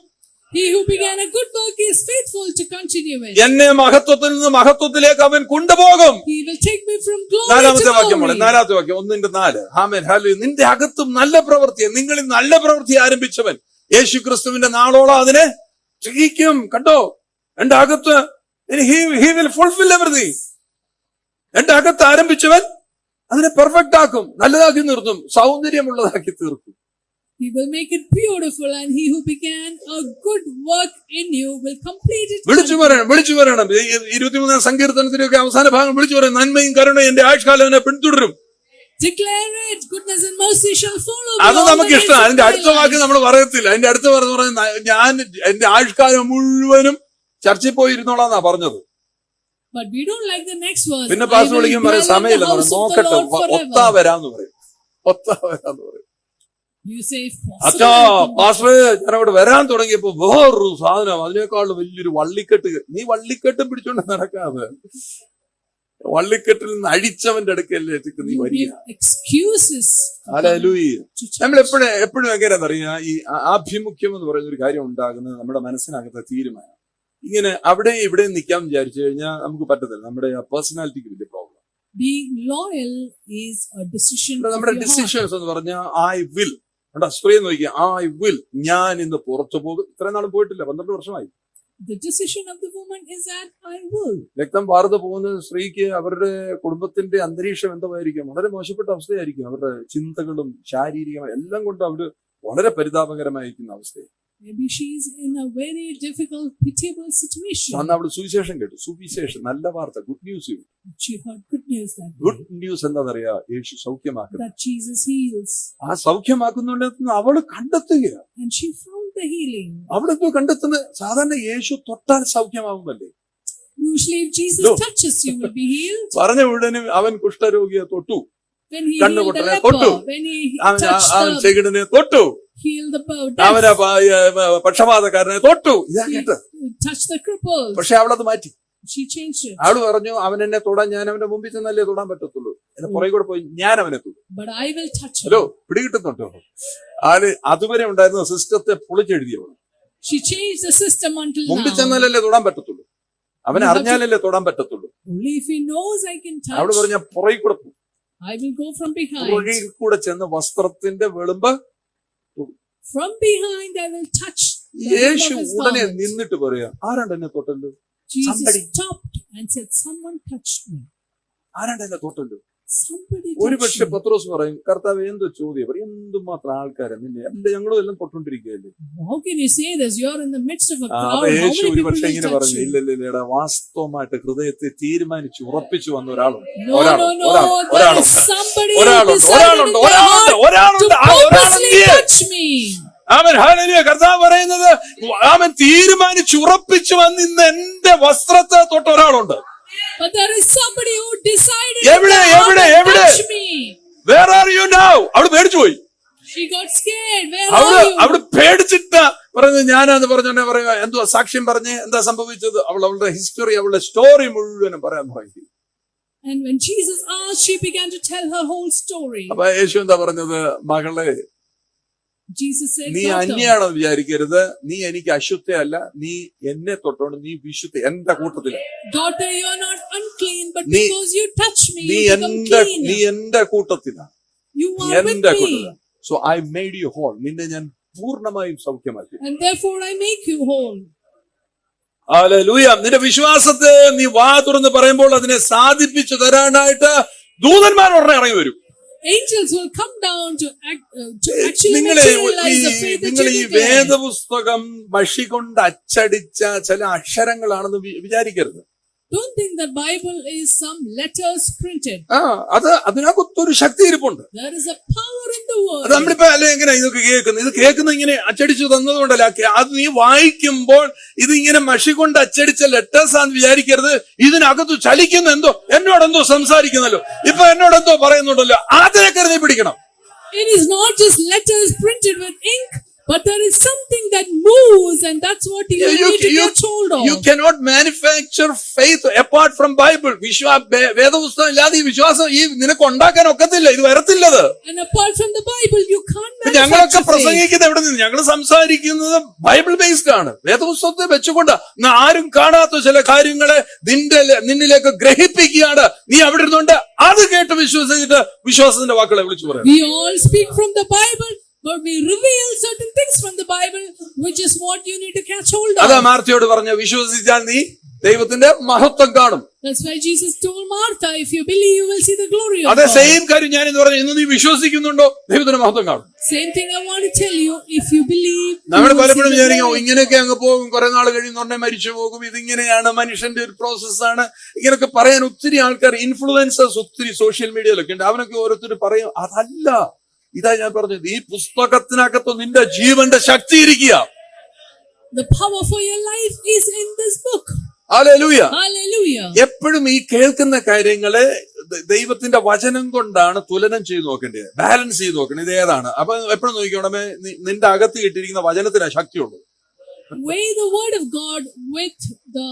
He who began a good work is faithful to continue it. എന്നെ മഹത്വത്തിൽ നിന്ന് മഹത്വത്തിലേക്ക് അവൻ കൊണ്ടുപോകും. He will take me from glory നാലാമത്തെ to വാക്യം glory. നാലാമത്തെ വാക്യം 1:4. ആമേൻ. ഹല്ലേലൂയ. നിന്റെ അകത്തും നല്ല പ്രവൃത്തി, നിങ്ങളിൽ നല്ല പ്രവൃത്തി ആരംഭിച്ചവൻ യേശു ക്രിസ്തുവിന്റെ നാളോളം അതിനെ തികയ്ക്കും. കണ്ടോ, എന്റെ അകത്ത് he will fulfill everything. എന്റെ അകത്ത് ആരംഭിച്ചവൻ അതിനെ പെർഫെക്റ്റ് ആക്കും, നല്ലതാക്കി നിർത്തും, സൗന്ദര്യമുള്ളതാക്കി തീർക്കും. He will make it beautiful, and he who began a good work in you will complete it. വിളിച്ചു പറയണം. 23 സങ്കീർത്തനത്തിലൊക്കെ അവസാന ഭാഗം വിളിച്ചു പറയണം, നന്മയും കരുണയും എന്റെ ആയുഷ്കാലം എന്നെ പിന്തുടരും. Declare it. Goodness and mercy shall follow me. അത് all the നമുക്ക് days ഇഷ്ടം. of അതിന്റെ my അടുത്ത വാക്ക് life. നമ്മൾ പറയത്തില്ല. അതിന്റെ അടുത്ത് പറഞ്ഞ ഞാൻ എന്റെ ആയുഷ്കാലം മുഴുവനും ചർച്ചയിൽ പോയി ഇരുന്നോളാന്നാ പറഞ്ഞത്. But we don't like the next verse. പിന്നെ I പാസ് will വിളിക്കും dwell പറയും in the സമയമില്ല house പറയും of the നോക്കട്ടെ Lord ഒത്താ forever. വരാന്ന് പറയും. ഒത്താ വരാന്ന് പറയും. You say, if അച്ഛാ possible, പാസ്റ്റർ ഞാൻ അവിടെ വരാൻ തുടങ്ങിയപ്പോ വേറൊരു സാധനം അതിനേക്കാളും വലിയൊരു വള്ളിക്കെട്ട്. നീ വള്ളിക്കെട്ടും പിടിച്ചോണ്ട് നടക്കാതെ വള്ളിക്കെട്ടിൽ നിന്ന് അഴിച്ചവന്റെ അടുക്കല്ലേ നീ you വരിക. give excuses to hallelujah. church. നമ്മൾ എപ്പോഴും എങ്ങനെയാണെന്നറിയാം, ഈ ആഭിമുഖ്യം എന്ന് പറയുന്ന ഒരു കാര്യം ഉണ്ടാകുന്നത് നമ്മുടെ മനസ്സിനകത്തെ തീരുമാനം. ഇങ്ങനെ അവിടെ ഇവിടെ നിൽക്കാൻ വിചാരിച്ചു കഴിഞ്ഞാൽ നമുക്ക് പറ്റത്തില്ല. നമ്മുടെ പേഴ്സണാലിറ്റിക്ക് വലിയ problem. Being loyal is a decision of നമ്മുടെ your heart. ഡിസിഷൻസ് എന്ന് പറഞ്ഞാൽ ഐ വിൽ. സ്ത്രീ നോക്കിയാൽ ഐ വിൽ, ഞാൻ ഇന്ന് പുറത്തു പോകും. ഇത്രയും നാളും പോയിട്ടില്ല, 12 വർഷമായി. The decision of the woman is that I will. രക്തം വാർന്നു പോകുന്ന സ്ത്രീക്ക് അവരുടെ കുടുംബത്തിന്റെ അന്തരീക്ഷം എന്തായിരിക്കും? വളരെ മോശപ്പെട്ട അവസ്ഥയായിരിക്കും. അവരുടെ ചിന്തകളും ശാരീരികമായി എല്ലാം കൊണ്ട് അവര് വളരെ പരിതാപകരമായിരിക്കുന്ന അവസ്ഥയാണ്. Maybe she is in a very difficult, pitiable situation. അന്ന് അവള് സുവിശേഷം കേട്ടു. സുവിശേഷം, നല്ല വാർത്ത, good news. She heard good news that good day, news എന്താണെന്നറിയാ? യേശു സൗഖ്യമാക്കുന്നു. that Jesus heals. ആ സൗഖ്യമാക്കുന്നുണ്ടെന്ന് അവള് കണ്ടെത്തുകയാണ്. And she found the healing. അവിടെ കണ്ടെത്തുന്നത് സാധാരണ യേശു തൊട്ടാൽ സൗഖ്യമാകുമല്ലേ? Usually if Jesus No. touches you, will be healed. പറഞ്ഞ ഉടനെ അവൻ കുഷ്ഠരോഗിയെ തൊട്ടു, When he കണ്ണു healed the പൊട്ടനെ leper, തൊട്ടു, when he അവൻ touched the, ചെകിടനെ തൊട്ടു, healed the അവനെ deaf, പക്ഷപാതക്കാരനെ തൊട്ടു. ഇതാ he കേട്ട്. touched the crippled. പക്ഷെ അവളത് മാറ്റി. She changed it. അവള് പറഞ്ഞു, അവൻ എന്നെ തൊടാൻ ഞാൻ അവന്റെ മുമ്പിൽ ചെന്നല്ലേ തൊടാൻ പറ്റത്തുള്ളൂ, എന്നെ പുറകെ കൂടെ പോയി ഞാൻ അവനെ തൊടും. But I will touch hello, him. പിടികിട്ടുന്നുണ്ടോ? അതുവരെ ഉണ്ടായിരുന്ന സിസ്റ്റത്തെ പൊളിച്ചെഴുതിയവള്. She changed the system until മുമ്പിൽ now. ചെന്നാലല്ലേ തൊടാൻ പറ്റത്തുള്ളൂ, അവനെ അറിഞ്ഞാലല്ലേ തൊടാൻ പറ്റത്തുള്ളൂ. Only if he knows I can അവള് touch, പറഞ്ഞ പുറകെ കൂടെ പോകും. I will go from പുറകെ behind. കൂടെ ചെന്ന് വസ്ത്രത്തിന്റെ വെളുമ്പ് From behind I will touch the hem Yeshu of his ഉടനെ garment. നിന്നിട്ട് പറയാ, ആരാണ്ട് എന്നെ തൊട്ടല്ലോ? Jesus Somebody. stopped and said, someone touched me. ആരാണ്ട് എന്നെ തൊട്ടല്ലോ? Somebody ഒരു touched പക്ഷെ me. പത്രോസ് പറയും, കർത്താവ് എന്തോ ചോദ്യം പറയും, എന്തുമാത്രം ആൾക്കാരെ നിന്നെ എല്ലാം ഞങ്ങളും എല്ലാം തൊട്ടോണ്ടിരിക്കുകയല്ലേ. How can you say this? You're in the midst of a അപ്പൊ crowd. How യേശു many ഒരു people പക്ഷെ will ഇങ്ങനെ touch പറഞ്ഞു, you? ഇല്ലല്ലേടാ, വാസ്തവമായിട്ട് ഹൃദയത്തെ തീരുമാനിച്ച് ഉറപ്പിച്ചു വന്ന ഒരാളുണ്ട്. No, no, no. There is somebody who decided in ഒരാളുണ്ട് their heart to ഒരാളുണ്ട് purposely touch me. അവൻ ഹല്ലേലൂയ. കർത്താവ് പറയുന്നത്, അവൻ തീരുമാനിച്ച് ഉറപ്പിച്ചു വന്ന് ഇന്ന് എന്റെ വസ്ത്രത്തെ തൊട്ട ഒരാളുണ്ട്. But there is somebody who decided എവിടെ, in their heart എവിടെ, to എവിടെ? touch me. Where are you now? അവള് പേടിച്ചു പോയി. She got scared. Where അവള് are you? അവിടെ പേടിച്ചിട്ട് പറയുന്നത്, ഞാനാന്ന് പറഞ്ഞോന്നെ പറയുക, എന്തുവാ സാക്ഷ്യം പറഞ്ഞ് എന്താ സംഭവിച്ചത്? അവളുടെ ഹിസ്റ്ററി, അവളുടെ സ്റ്റോറി മുഴുവനും പറയാൻ തുടങ്ങി. And when Jesus asked, she began to tell her whole story. അപ്പൊ യേശു എന്താ പറഞ്ഞത്? മകളെ, Jesus said, നീ daughter, അന്യാണെന്ന് വിചാരിക്കരുത്. നീ എനിക്ക് അശുദ്ധയല്ല, നീ എന്നെ തൊട്ടോണ്ട് നീ വിശുദ്ധ, എന്റെ കൂട്ടത്തില്. daughter, you are not unclean, but നീ- because you touch me, നീ you become നീ clean. എന്റെ കൂട്ടത്തിലാ, You are with എന്റെ me. കൂട്ടത്തിലാ. So I made you whole. നിന്നെ ഞാൻ പൂർണ്ണമായും സൗഖ്യമാക്കി. And therefore I make you whole. Hallelujah. നിന്റെ വിശ്വാസത്തെ നീ വാ തുറന്ന് പറയുമ്പോൾ അതിനെ സാധിപ്പിച്ചു തരാനായിട്ട് ദൂതന്മാർ ഉടനെ ഇറങ്ങി വരും. Angels will come down to actually നിങ്ങളെ materialize the faith that നിങ്ങൾ you ഈ declare. വേദപുസ്തകം മഷി കൊണ്ട് അച്ചടിച്ച ചില അക്ഷരങ്ങളാണെന്ന് വിചാരിക്കരുത്. Don't think the Bible is some letters printed. അതിനകത്തൊരു ശക്തി ഇരിപ്പുണ്ട്. There is a power in the word. അത് നമ്മളിപ്പോ അല്ലെ എങ്ങനെ ഇതൊക്കെ കേൾക്കുന്നത്? ഇത് കേൾക്കുന്ന ഇങ്ങനെ അച്ചടിച്ചു തന്നതുകൊണ്ടല്ല. അത് നീ വായിക്കുമ്പോൾ ഇത് ഇങ്ങനെ മഷി കൊണ്ട് അച്ചടിച്ച ലെറ്റേഴ്സ് ആണെന്ന് വിചാരിക്കരുത്. ഇതിനകത്ത് ചലിക്കുന്ന എന്തോ, എന്നോടെന്തോ സംസാരിക്കുന്നല്ലോ, ഇപ്പൊ എന്നോടെന്തോ പറയുന്നുണ്ടല്ലോ, അതിനൊക്കെ നീ പിടിക്കണം. It is not just letters printed with ink, but there is something that moves, and that's what you need to get hold of. You cannot manufacture faith apart from Bible. വേദപുസ്തകം ഇല്ലാതെ ഈ വിശ്വാസം നിനക്ക് ഉണ്ടാക്കാൻ ഒക്കത്തില്ല. ഇത് വരത്തില്ലത്. And apart from the Bible, you can't ഞങ്ങളൊക്കെ manufacture faith. പ്രസംഗിക്കുന്നത് എവിടെ നിന്ന്? ഞങ്ങൾ സംസാരിക്കുന്നത് ബൈബിൾ ബേസ്ഡ് ആണ്. വേദപുസ്തകത്തെ വെച്ചുകൊണ്ട് ആരും കാണാത്ത ചില കാര്യങ്ങളെ നിന്നിലേക്ക് ഗ്രഹിപ്പിക്കുകയാണ്. നീ അവിടെ ഇരുന്നുകൊണ്ട് അത് കേട്ട് വിശ്വസിച്ചിട്ട് വിശ്വാസത്തിന്റെ വാക്കുകളെ വിളിച്ചു പറയാം. We all speak from the Bible, but we reveal certain things from the Bible, which is what you need to catch hold അതാ of. മാർത്തിയോട് പറഞ്ഞ, വിശ്വസിച്ചാൽ നീ ദൈവത്തിന്റെ മഹത്വം കാണും. That's why Jesus told Martha, if you believe, you will see the glory of അതേ God. Same കാര്യം ഞാൻ എന്ന് പറഞ്ഞു, ഇന്ന് നീ വിശ്വസിക്കുന്നുണ്ടോ ദൈവത്തിന്റെ മഹത്വം കാണും. Same thing I want to tell you, if you believe, you നമ്മൾ will see പലപ്പോഴും the വിചാരിക്കും glory. ഇങ്ങനെയൊക്കെ അങ്ങ് പോകും, കുറെ നാൾ കഴിയുന്നുണ്ടെ മരിച്ചു പോകും, ഇതിങ്ങനെയാണ് മനുഷ്യന്റെ ഒരു പ്രോസസ്സാണ്, ഇങ്ങനെയൊക്കെ പറയാൻ ഒത്തിരി ആൾക്കാർ, ഇൻഫ്ലുവൻസേഴ്സ് ഒത്തിരി സോഷ്യൽ മീഡിയയിലൊക്കെ ഉണ്ട്. അവനൊക്കെ ഓരോരുത്തർ പറയും. അതല്ല, ഇതാ ഞാൻ പറഞ്ഞത്, ഈ പുസ്തകത്തിനകത്ത് നിന്റെ ജീവന്റെ ശക്തി ഇരിക്കുക. The power for your life is in this book. Hallelujah. Hallelujah. എപ്പോഴും ഈ കേൾക്കുന്ന കാര്യങ്ങളെ ദൈവത്തിന്റെ വചനം കൊണ്ടാണ് തുലനം ചെയ്ത് നോക്കേണ്ടത്, ബാലൻസ് ചെയ്ത് നോക്കേണ്ടത്. ഇത് ഏതാണ്? അപ്പൊ എപ്പോഴും നോക്കിക്കോണമേ, നിന്റെ അകത്ത് കിട്ടിയിരിക്കുന്ന വചനത്തിനാ ശക്തിയുള്ളൂ. Weigh the word of God with the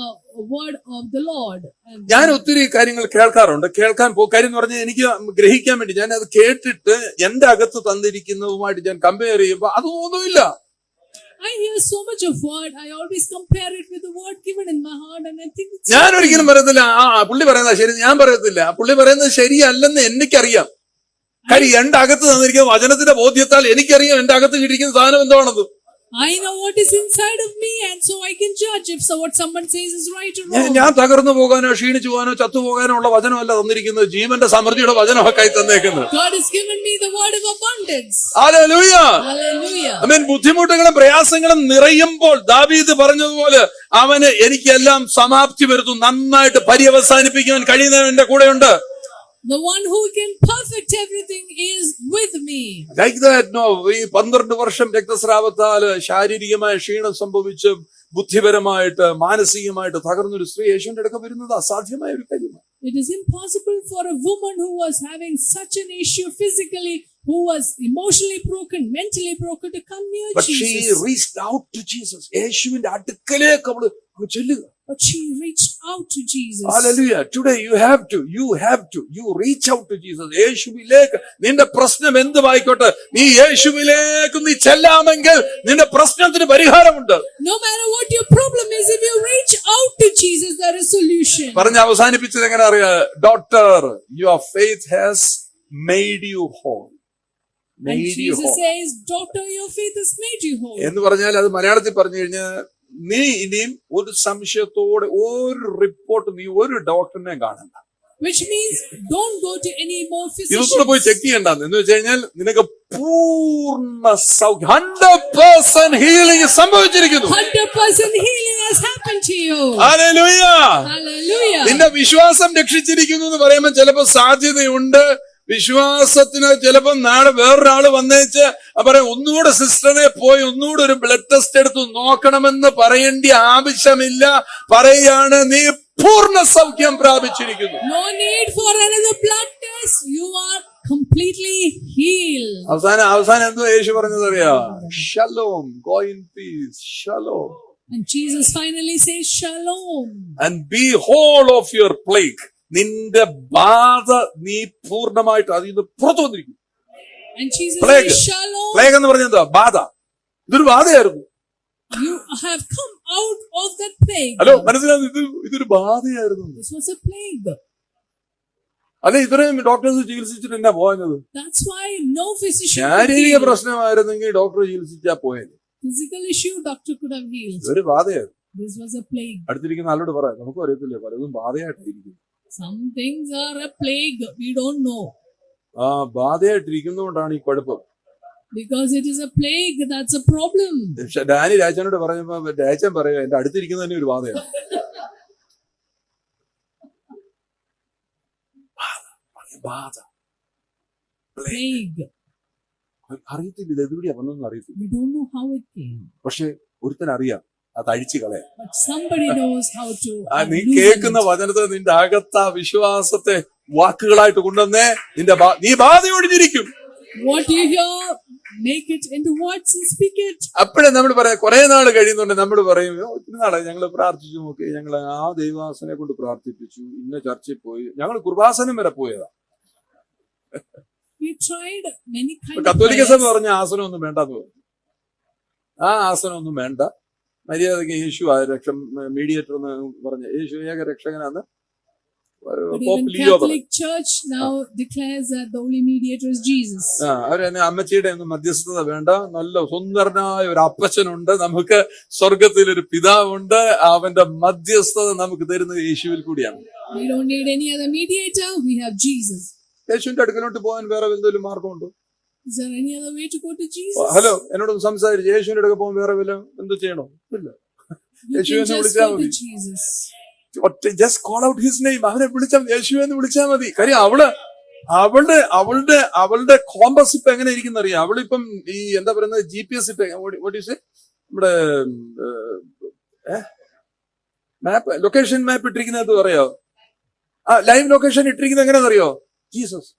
word of the Lord. ഞാൻ ഒത്തിരി കാര്യങ്ങൾ കേൾക്കാറുണ്ട്. കാര്യം എന്ന് പറഞ്ഞാൽ എനിക്ക് ഗ്രഹിക്കാൻ വേണ്ടി ഞാൻ അത് കേട്ടിട്ട് എന്റെ അകത്ത് തന്നിരിക്കുന്നതുമായിട്ട് ഞാൻ കമ്പയർ ചെയ്യുമ്പോ അതൊന്നുമില്ല. I hear so much of word. I always compare it with the word given in my heart, and I think it's ഞാൻ ഒരിക്കലും പറയത്തില്ല പുള്ളി പറയുന്നത് ശരി, ഞാൻ പറയത്തില്ല പുള്ളി പറയുന്നത് ശരിയല്ലെന്ന് എനിക്കറിയാം. കാര്യം എന്റെ അകത്ത് തന്നിരിക്കുന്ന വചനത്തിന്റെ ബോധ്യത്താൽ എനിക്കറിയാം എന്റെ അകത്ത് കിട്ടിയിരിക്കുന്ന സാധനം എന്താണെന്ന്. I know what is inside of me, and so I can judge if what someone says is right or wrong. ഞാൻ തകർന്നു പോകാനോ ക്ഷീണിച്ചു പോകാനോ ചത്തുപോകാനോ ഉള്ള വചനമല്ല തന്നിരിക്കുന്നത്, ജീവന്റെ സമൃദ്ധിയുടെ വചനമൊക്കെ തന്നേക്കുന്നത്. God has given me the word of abundance. Hallelujah. Hallelujah. ആമേൻ. ബുദ്ധിമുട്ടുകളും പ്രയാസങ്ങളും നിറയുമ്പോൾ ദാവീദ് പറഞ്ഞതുപോലെ അവന് എനിക്കെല്ലാം സമാപ്തി വരുത്തും, നന്നായിട്ട് പര്യവസാനിപ്പിക്കുവാൻ കഴിയുന്നവന്റെ കൂടെയുണ്ട്. The one who can perfect everything is with me. Like that, no. ഈ 12 വർഷം രക്തസ്രാവത്താല് ശാരീരികമായ ക്ഷീണം സംഭവിച്ച് ബുദ്ധിപരമായിട്ട് മാനസികമായിട്ട് തകർന്നൊരു സ്ത്രീ യേശുവിന്റെ അടുക്ക വരുന്നത് അസാധ്യമായ ഒരു കാര്യമാണ്. It is impossible for a woman who was having such an issue physically, who was emotionally broken, mentally broken, to come near But she Jesus. reached out to Jesus. യേശുവിന്റെ അടുക്കലേക്ക് അവള് ചെല്ലുക. But she reached out to Jesus. Hallelujah. Today you have to reach out to Jesus. യേശുവിലേക്ക് നിന്റെ പ്രശ്നം എന്തുമായിക്കോട്ടെ, നീ യേശുവിലേക്ക് നീ ചെല്ലാമെങ്കിൽ നിന്റെ പ്രശ്നത്തിന് പരിഹാരമുണ്ട്. No matter what your problem is, if you reach out to Jesus, there is solution. പറഞ്ഞ് അവസാനിപ്പിച്ചത് എങ്ങനെ അറിയാം? Daughter, your faith has made you whole. And Jesus says, daughter, your faith has made you whole. എന്ന് പറഞ്ഞാൽ അത് മലയാളത്തിൽ പറഞ്ഞു കഴിഞ്ഞാൽ നീ ഇനിയും ഒരു സംശയത്തോടെ ഒരു റിപ്പോർട്ട് നീ ഒരു ഡോക്ടറിനെ കാണണ്ട. Which means don't go to any more ഇതൊന്നും physicians. പോയി ചെക്ക് ചെയ്യണ്ടെന്ന്. എന്ന് വെച്ച് കഴിഞ്ഞാൽ നിനക്ക് പൂർണ്ണ സൗഖ്യം, 100% ഹീലിംഗ് സംഭവിച്ചിരിക്കുന്നു. 100% healing has happened to you. Hallelujah. Hallelujah. നിന്റെ വിശ്വാസം രക്ഷിച്ചിരിക്കുന്നു എന്ന് പറയുമ്പോൾ ചിലപ്പോൾ സാധ്യതയുണ്ട്. വിശ്വാസത്തിന് ചിലപ്പോൾ നാളെ വേറൊരാള് വന്നേച്ച് പറയാം, ഒന്നുകൂടെ സിസ്റ്ററിനെ പോയി ഒന്നുകൂടെ ഒരു ബ്ലഡ് ടെസ്റ്റ് എടുത്ത് നോക്കണമെന്ന് പറയേണ്ട ആവശ്യമില്ല. പറയാണ് നീ പൂർണ്ണ സൗഖ്യം പ്രാപിച്ചിരിക്കുന്നു. No need for another blood test. You are completely healed. അവസാനം എന്തോ യേശു പറഞ്ഞത് അറിയാ? Shalom, go in peace, shalom. And Jesus finally says, Shalom. And be whole of your plague. നിന്റെ ബാധ നീ പൂർണ്ണമായിട്ട് അതിൽ നിന്ന് പുറത്തു വന്നിരിക്കും. And Jesus Plague. says, Shalom. Plague എന്ന് പറഞ്ഞ എന്താ? ബാധ. ഇതൊരു ബാധയായിരുന്നു. You have come out of that plague. Hello, മനസ്സിലാവും? ഇതൊരു ബാധയായിരുന്നു. This was a plague. അല്ലെ, ഇത്രയും ഡോക്ടേഴ്സ് ചികിത്സിച്ചിട്ട് എന്നാ പോയത്? That's why no physician could ശാരീരിക heal. പ്രശ്നമായിരുന്നെങ്കിൽ ഡോക്ടർ ചികിത്സിച്ചാ പോയത്. Physical issue, doctor could have healed. ഇതൊരു ബാധയായിരുന്നു. This was a plague. അടുത്തിരിക്കുന്ന ആളോട് പറയാം, നമുക്കും അറിയത്തില്ലേ, പലതും ബാധയായിട്ടിരിക്കും. Some things are a plague. We don't know. ആ ബാധയായിട്ടിരിക്കുന്നതുകൊണ്ടാണ് ഈ കുഴപ്പം. Because it is a plague, that's a problem. Danny രാജനോട് പറഞ്ഞപ്പോ രാജൻ പറയുക, എന്റെ അടുത്തിരിക്കുന്നത് തന്നെ ഒരു ബാധയാണ്. ബാധ, Plague. അറിയത്തില്ല ഇത് എവിടെയാ വന്നൊന്നും അറിയത്തില്ല. We don't know how it came. പക്ഷെ ഒരുത്തനറിയാം അത് അഴിച്ചു കളയാം. But somebody knows how to. നീ loosen കേൾക്കുന്ന it. വചനത്തെ നിന്റെ അകത്ത വിശ്വാസത്തെ വാക്കുകളായിട്ട് കൊണ്ടുവന്നേ നീ ബാധ ഒഴിഞ്ഞിരിക്കും. What you hear, make it into words and speak it. അപ്പോഴേ നമ്മൾ പറയാം, കുറെ നാൾ കഴിയുന്നുണ്ട് നമ്മൾ പറയും, ഒത്തിരി നാളെ ഞങ്ങൾ പ്രാർത്ഥിച്ചു നോക്കി, ഞങ്ങൾ ആ ദൈവാസനെ കൊണ്ട് പ്രാർത്ഥിപ്പിച്ചു, ഇന്ന ചർച്ചയിൽ പോയി, ഞങ്ങൾ കൃപാസനം വരെ പോയതാ. We tried many kinds of കത്തോലിക്ക സഭ prayers. പറഞ്ഞ ആസനം ഒന്നും വേണ്ടെന്ന് പറഞ്ഞു. ആ ആസനം ഒന്നും വേണ്ട, മര്യാദയ്ക്ക് യേശു മീഡിയേറ്റർ എന്ന് പറഞ്ഞ യേശു ഏക രക്ഷകനാന്ന് But പോപ്പ് even ലിയോ പറയും. Catholic Church now declares that the only mediator is Jesus. അവര് തന്നെ അമ്മച്ചിയുടെ ഒന്നും മധ്യസ്ഥത വേണ്ട, നല്ല സുന്ദരനായ ഒരു അപ്പച്ചനുണ്ട്, നമുക്ക് സ്വർഗത്തിൽ ഒരു പിതാവുണ്ട്, അവന്റെ മധ്യസ്ഥത നമുക്ക് തരുന്നത് യേശുവിൽ കൂടിയാണ്. We don't need any other mediator. We have Jesus. യേശുവിന്റെ അടുക്കലോട്ട് പോകാൻ വേറെ എന്തെങ്കിലും മാർഗമുണ്ടോ? Is there any other way to go to Jesus? Hello, എന്നോടൊന്ന് സംസാരിച്ച് യേശുവിന്റെ അടുക്ക പോകാൻ വേറെ വല്ല എന്ത് ചെയ്യണോ? ഇല്ല. You യേശുവിനെ can just വിളിച്ചാൽ go മതി. to Jesus. Just call out his name. അവനെ വിളിച്ചാൽ യേശു എന്ന് വിളിച്ചാൽ മതി. കാര്യം അവളുടെ കോമ്പസ് ഇപ്പൊ എങ്ങനെ ഇരിക്കുന്ന അറിയാം. അവളിപ്പം ഈ എന്താ പറയുന്നത് GPS ഇട്ട് നമ്മുടെ മാപ്പ്, ലൊക്കേഷൻ മാപ്പ് ഇട്ടിരിക്കുന്നത് അറിയോ? ലൈവ് ലൊക്കേഷൻ ഇട്ടിരിക്കുന്നത് എങ്ങനെയാണെന്നറിയോ? Jesus.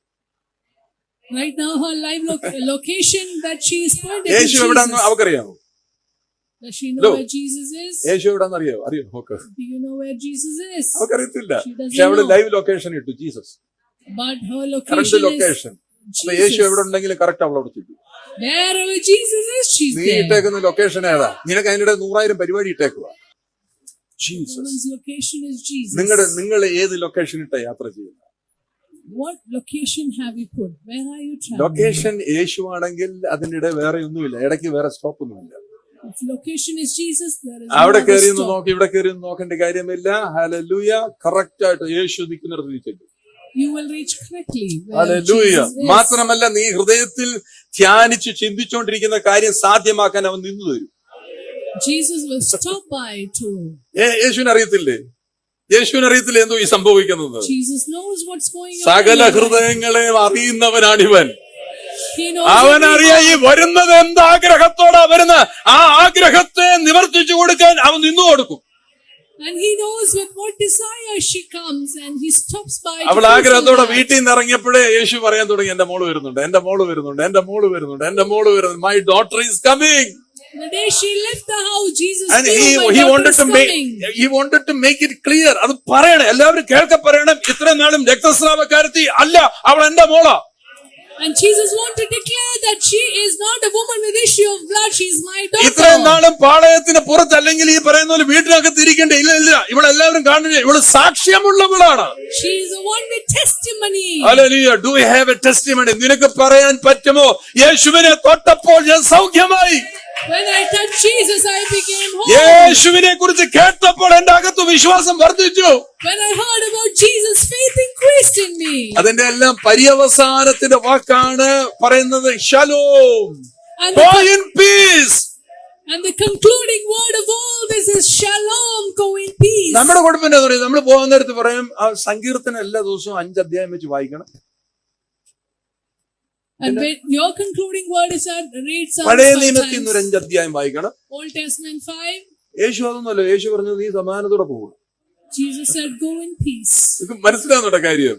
Right now, her live location that she is pointed to യേശു എവിടെയാന്ന് Jesus. അവക്കറിയാമോ? Does she know No. where Jesus is? യേശു എവിടെയാണെന്നറിയോ? അറിയോ? നോക്ക്. Do you know where Jesus is? അവക്കറിയത്തില്ല. She doesn't പക്ഷെ അവള് know. ലൈവ് ലൊക്കേഷൻ ഇട്ടു Jesus. But her current location is location. അപ്പൊ യേശു Jesus. എവിടെ ഉണ്ടെങ്കിലും correct അവളോട് ചെല്ലും. Wherever Jesus is, she's നീ there. ഇട്ടേക്കുന്ന ലൊക്കേഷൻ ഏതാ? നിനക്ക് അതിനിടെ 100,000 പരിപാടി ഇട്ടേക്കുക. Jesus. Woman's location is Jesus. നിങ്ങൾ ഏത് ലൊക്കേഷൻ ഇട്ട യാത്ര ചെയ്യുന്നത്? What location have you put? Where are you traveling? Location യേശു ആണെങ്കിൽ അതിനിടെ വേറെ ഒന്നുമില്ല, ഇടയ്ക്ക് വേറെ സ്റ്റോപ്പ് ഒന്നുമില്ല. If location is Jesus, there is no അവിടെ other കയറി ഒന്ന് stop. നോക്കി ഇവിടെ കയറി ഒന്ന് നോക്കേണ്ട കാര്യമില്ല. ഹല്ലേലൂയ. കറക്റ്റ് ആയിട്ട് യേശു നിൽക്കുന്നിടത്ത് നീ ചെല്ലും. You will reach correctly where hallelujah. Jesus is. മാത്രമല്ല, നീ ഹൃദയത്തിൽ ധ്യാനിച്ച് ചിന്തിച്ചുകൊണ്ടിരിക്കുന്ന കാര്യം സാധ്യമാക്കാൻ അവൻ നിന്നു തരും. Jesus will stop by to. യേശുവിന് അറിയത്തില്ലേ? യേശുവിന് അറിയത്തില്ലേ എന്തോ ഈ സംഭവിക്കുന്നത്? Jesus knows what's going on. സകല in your life. ഹൃദയങ്ങളെയും അറിയുന്നവനാണിവൻ. He knows അവൻ every അറിയാം ഈ heart. വരുന്നത് എന്ത് ആഗ്രഹത്തോടാ വരുന്ന, ആ ആഗ്രഹത്തെ നിവർത്തിച്ചു കൊടുക്കാൻ അവൻ നിന്നു കൊടുക്കും. And he knows with what desire she comes and he stops by. to അവൾ fulfill ആഗ്രഹത്തോടെ that. വീട്ടിൽ നിന്ന് ഇറങ്ങിയപ്പോഴേ യേശു പറയാൻ തുടങ്ങി, എന്റെ മോള് വരുന്നുണ്ട്, എന്റെ മോള് വരുന്നുണ്ട്, എന്റെ മോള് വരുന്നുണ്ട്, എന്റെ മോള് വരുന്നുണ്ട്. My daughter is coming. The day she left the house, Jesus And knew my he daughter wanted is to coming. make it clear. അത് പറയണം, എല്ലാവരും കേൾക്ക പറയണം. ഇത്രയും നാളും രക്തസ്രാവക്കാരത്തി അല്ല, അവൾ എന്റെ മോളാ. And Jesus wanted to declare that she is not a woman with issue of blood, she is my ഇത്രയും daughter. നാളും പാളയത്തിന് പുറത്ത്, അല്ലെങ്കിൽ ഈ പറയുന്ന പോലെ വീട്ടിനകത്ത് ഇരിക്കേണ്ട, ഇല്ല, ഇവളെല്ലാവരും കാണുക, ഇവള് സാക്ഷ്യമുള്ളവളാണ്. She is the one with testimony. Hallelujah. Do you have a testimony? നിനക്ക് പറയാൻ പറ്റുമോ, യേശുവിനെ തൊട്ടപ്പോൾ ഞാൻ സൗഖ്യമായി, When I touched Jesus, I became whole. യേശുവിനെ കുറിച്ച് കേട്ടപ്പോൾ എന്റെ അകത്ത് വിശ്വാസം വർദ്ധിച്ചു. When I heard about Jesus, faith increased in me. അതിന്റെ എല്ലാം പര്യവസാനത്തിന്റെ വാക്കാണ് പറയുന്നത് Shalom. And Go the, in peace. and the concluding word of all this is shalom, go in peace. നമ്മുടെ കുഴപ്പം എന്താ പറയുക? നമ്മൾ പോകുന്ന നേരത്ത് പറയും, ആ സങ്കീർത്തനം എല്ലാ ദിവസവും 5 അധ്യായം വെച്ച് വായിക്കണം. And when your concluding word is that read Psalms പഴയ 5 നിയമത്തിൽ നിന്ന് times. 5 അധ്യായം വായിക്കണം. Old Testament 5. യേശു അതൊന്നുമല്ല. യേശു പറഞ്ഞത് നീ സമാധാനത്തോടെ പോകുക. Jesus said, go in peace. ഇത് മനസ്സിലാവുന്നുണ്ടോ കാര്യം?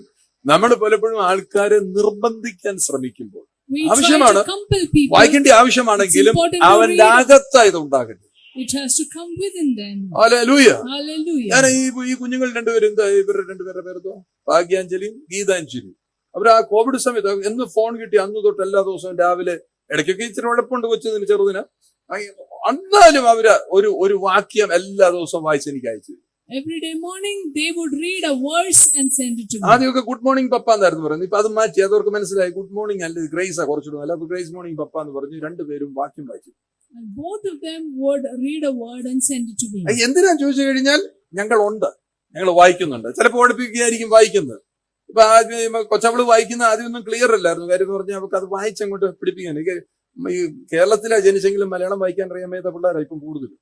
നമ്മൾ പലപ്പോഴും ആൾക്കാരെ നിർബന്ധിക്കാൻ ശ്രമിക്കുമ്പോൾ, We try ആവശ്യമാണ്, to compel people. വായിക്കേണ്ട ആവശ്യമാണെങ്കിലും It's important to അവന്റെ read. അകത്താ ഇത് ഉണ്ടാകട്ടെ. It has to come within them. Hallelujah. Hallelujah. ഞാൻ ഈ കുഞ്ഞുങ്ങൾ രണ്ടുപേരും, എന്താ ഇവരുടെ രണ്ടുപേരുടെ പേരെന്തോ, ഭാഗ്യാഞ്ജലിയും ഗീതാഞ്ജലിയും. അവർ ആ കോവിഡ് സമയത്ത് എന്ന് ഫോൺ കിട്ടി അന്ന് തൊട്ട് എല്ലാ ദിവസവും രാവിലെ, ഇടയ്ക്കൊക്കെ ഇച്ചിരി ഉഴപ്പുണ്ട് കൊച്ചതിന് ചെറുതിന്, എന്നാലും അവര് ഒരു വാക്യം എല്ലാ ദിവസവും വായിച്ച് എനിക്ക് അയച്ചു. Every day morning, they would read a verse and send it to me. ആദ്യമൊക്കെ ഗുഡ് മോർണിംഗ് പപ്പ എന്നായിരുന്നു പറയുന്നത്. ഇപ്പൊ അത് മാറ്റി, അതവർക്ക് മനസ്സിലായി ഗുഡ് മോർണിംഗ് അല്ല, ഗ്രേസാ കുറച്ചിടും, അല്ല ഗ്രേസ് മോർണിംഗ് പപ്പ എന്ന് പറഞ്ഞു. രണ്ടുപേരും വാക്യം വായിച്ചു. And both of them would read a word and send it to me. എന്തിനാ ചോദിച്ചു കഴിഞ്ഞാൽ, ഞങ്ങളുണ്ട്, ഞങ്ങൾ വായിക്കുന്നുണ്ട്. ചിലപ്പോൾ പഠിപ്പിക്കുകയായിരിക്കും വായിക്കുന്നത്. ഇപ്പൊ ആദ്യം കൊച്ചവള് വായിക്കുന്ന ആദ്യമൊന്നും ക്ലിയർ അല്ലായിരുന്നു. കാര്യം എന്ന് പറഞ്ഞാൽ അവർക്ക് അത് വായിച്ചങ്ങോട്ട് പിടിപ്പിക്കാൻ. ഈ കേരളത്തിലാ ജനിച്ചെങ്കിലും മലയാളം വായിക്കാൻ അറിയാമേത്ത പിള്ളേരാണ് ഇപ്പം കൂടുതലും.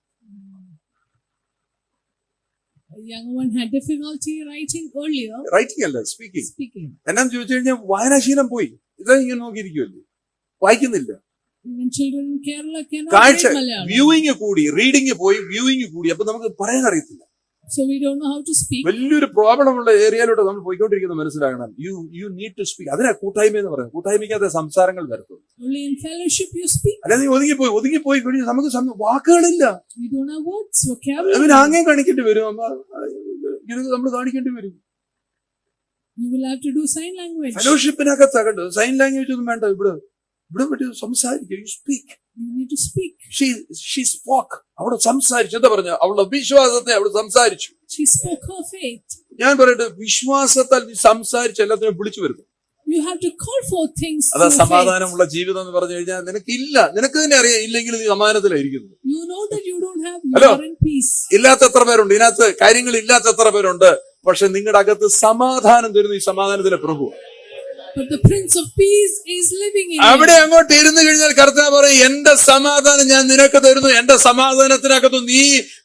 A young one had difficulty writing earlier. Writing അല്ല, സ്പീക്കിംഗ്. Speaking. എന്നാന്ന് ചോദിച്ചു കഴിഞ്ഞാൽ വായനാശീലം പോയി. ഇതാ ഇങ്ങനെ നോക്കിയിരിക്കുമല്ലേ, വായിക്കുന്നില്ല. Even children in Kerala cannot കാഴ്ച, read Malayalam. വ്യൂയിങ് കൂടി, റീഡിങ് പോയി, വ്യൂയിങ് കൂടി. അപ്പൊ നമുക്ക് പറയാൻ അറിയത്തില്ല. So we don't know how to speak. വലിയൊരു പ്രോബ്ലം ഉള്ള ഏരിയയിലൂടെ നമ്മൾ പോയിക്കൊണ്ടിരിക്കുന്നത് മനസ്സിലാക്കണം. You need to speak. അതിനാ കൂട്ടായ്മ എന്ന് പറയുന്നത്. കൂട്ടായ്മയ്ക്കകത്ത് സംസാരങ്ങൾ വരത്തുള്ളൂ. Only in fellowship you speak. അല്ലാതെ ഒതുങ്ങിപ്പോയി കഴിഞ്ഞാൽ നമുക്ക് വാക്കുകളില്ല. We don't have words, vocabulary. അവന് ആംഗ്യം കാണിക്കേണ്ടി വരും. നമ്മൾ കാണിക്കേണ്ടി വരും. You will have to do sign language. ഫെലോഷിപ്പിനകത്താകട്ടെ സൈൻ ലാംഗ്വേജ് ഒന്നും വേണ്ട. ഇവിടെ ഇവിടെ പറ്റി സംസാരിക്കുക. You speak. You need to speak. She spoke. അവിടെ സംസാരിച്ചു. എന്താ പറഞ്ഞു? അവളുടെ വിശ്വാസത്തെ അവിടെ സംസാരിച്ചു. She spoke her faith. ഞാൻ പറയട്ടെ, വിശ്വാസത്താൽ നീ സംസാരിച്ച് എല്ലാത്തിനും വിളിച്ചു വരുന്നു. You have to call for things അതാ through faith. സമാധാനമുള്ള ജീവിതം എന്ന് പറഞ്ഞു കഴിഞ്ഞാൽ നിനക്കില്ല, നിനക്ക് തന്നെ അറിയാം ഇല്ലെങ്കിൽ നീ സമാധാനത്തിലായിരിക്കുന്നു. You know that you don't have, you Hello. are in peace. ഇല്ലാത്ത എത്ര പേരുണ്ട് ഇതിനകത്ത്? കാര്യങ്ങൾ ഇല്ലാത്ത എത്ര പേരുണ്ട്? പക്ഷെ നിങ്ങളുടെ അകത്ത് സമാധാനം തരുന്ന ഈ സമാധാനത്തിലെ പ്രഭു. But the Prince of Peace is living in അവിടെ you. അങ്ങോട്ട് ഇരുന്ന് കഴിഞ്ഞാൽ കർത്താവ് പറയും, എന്റെ സമാധാനം ഞാൻ നിനക്ക് തരുന്നു. എന്റെ സമാധാനത്തിനകത്ത് നീ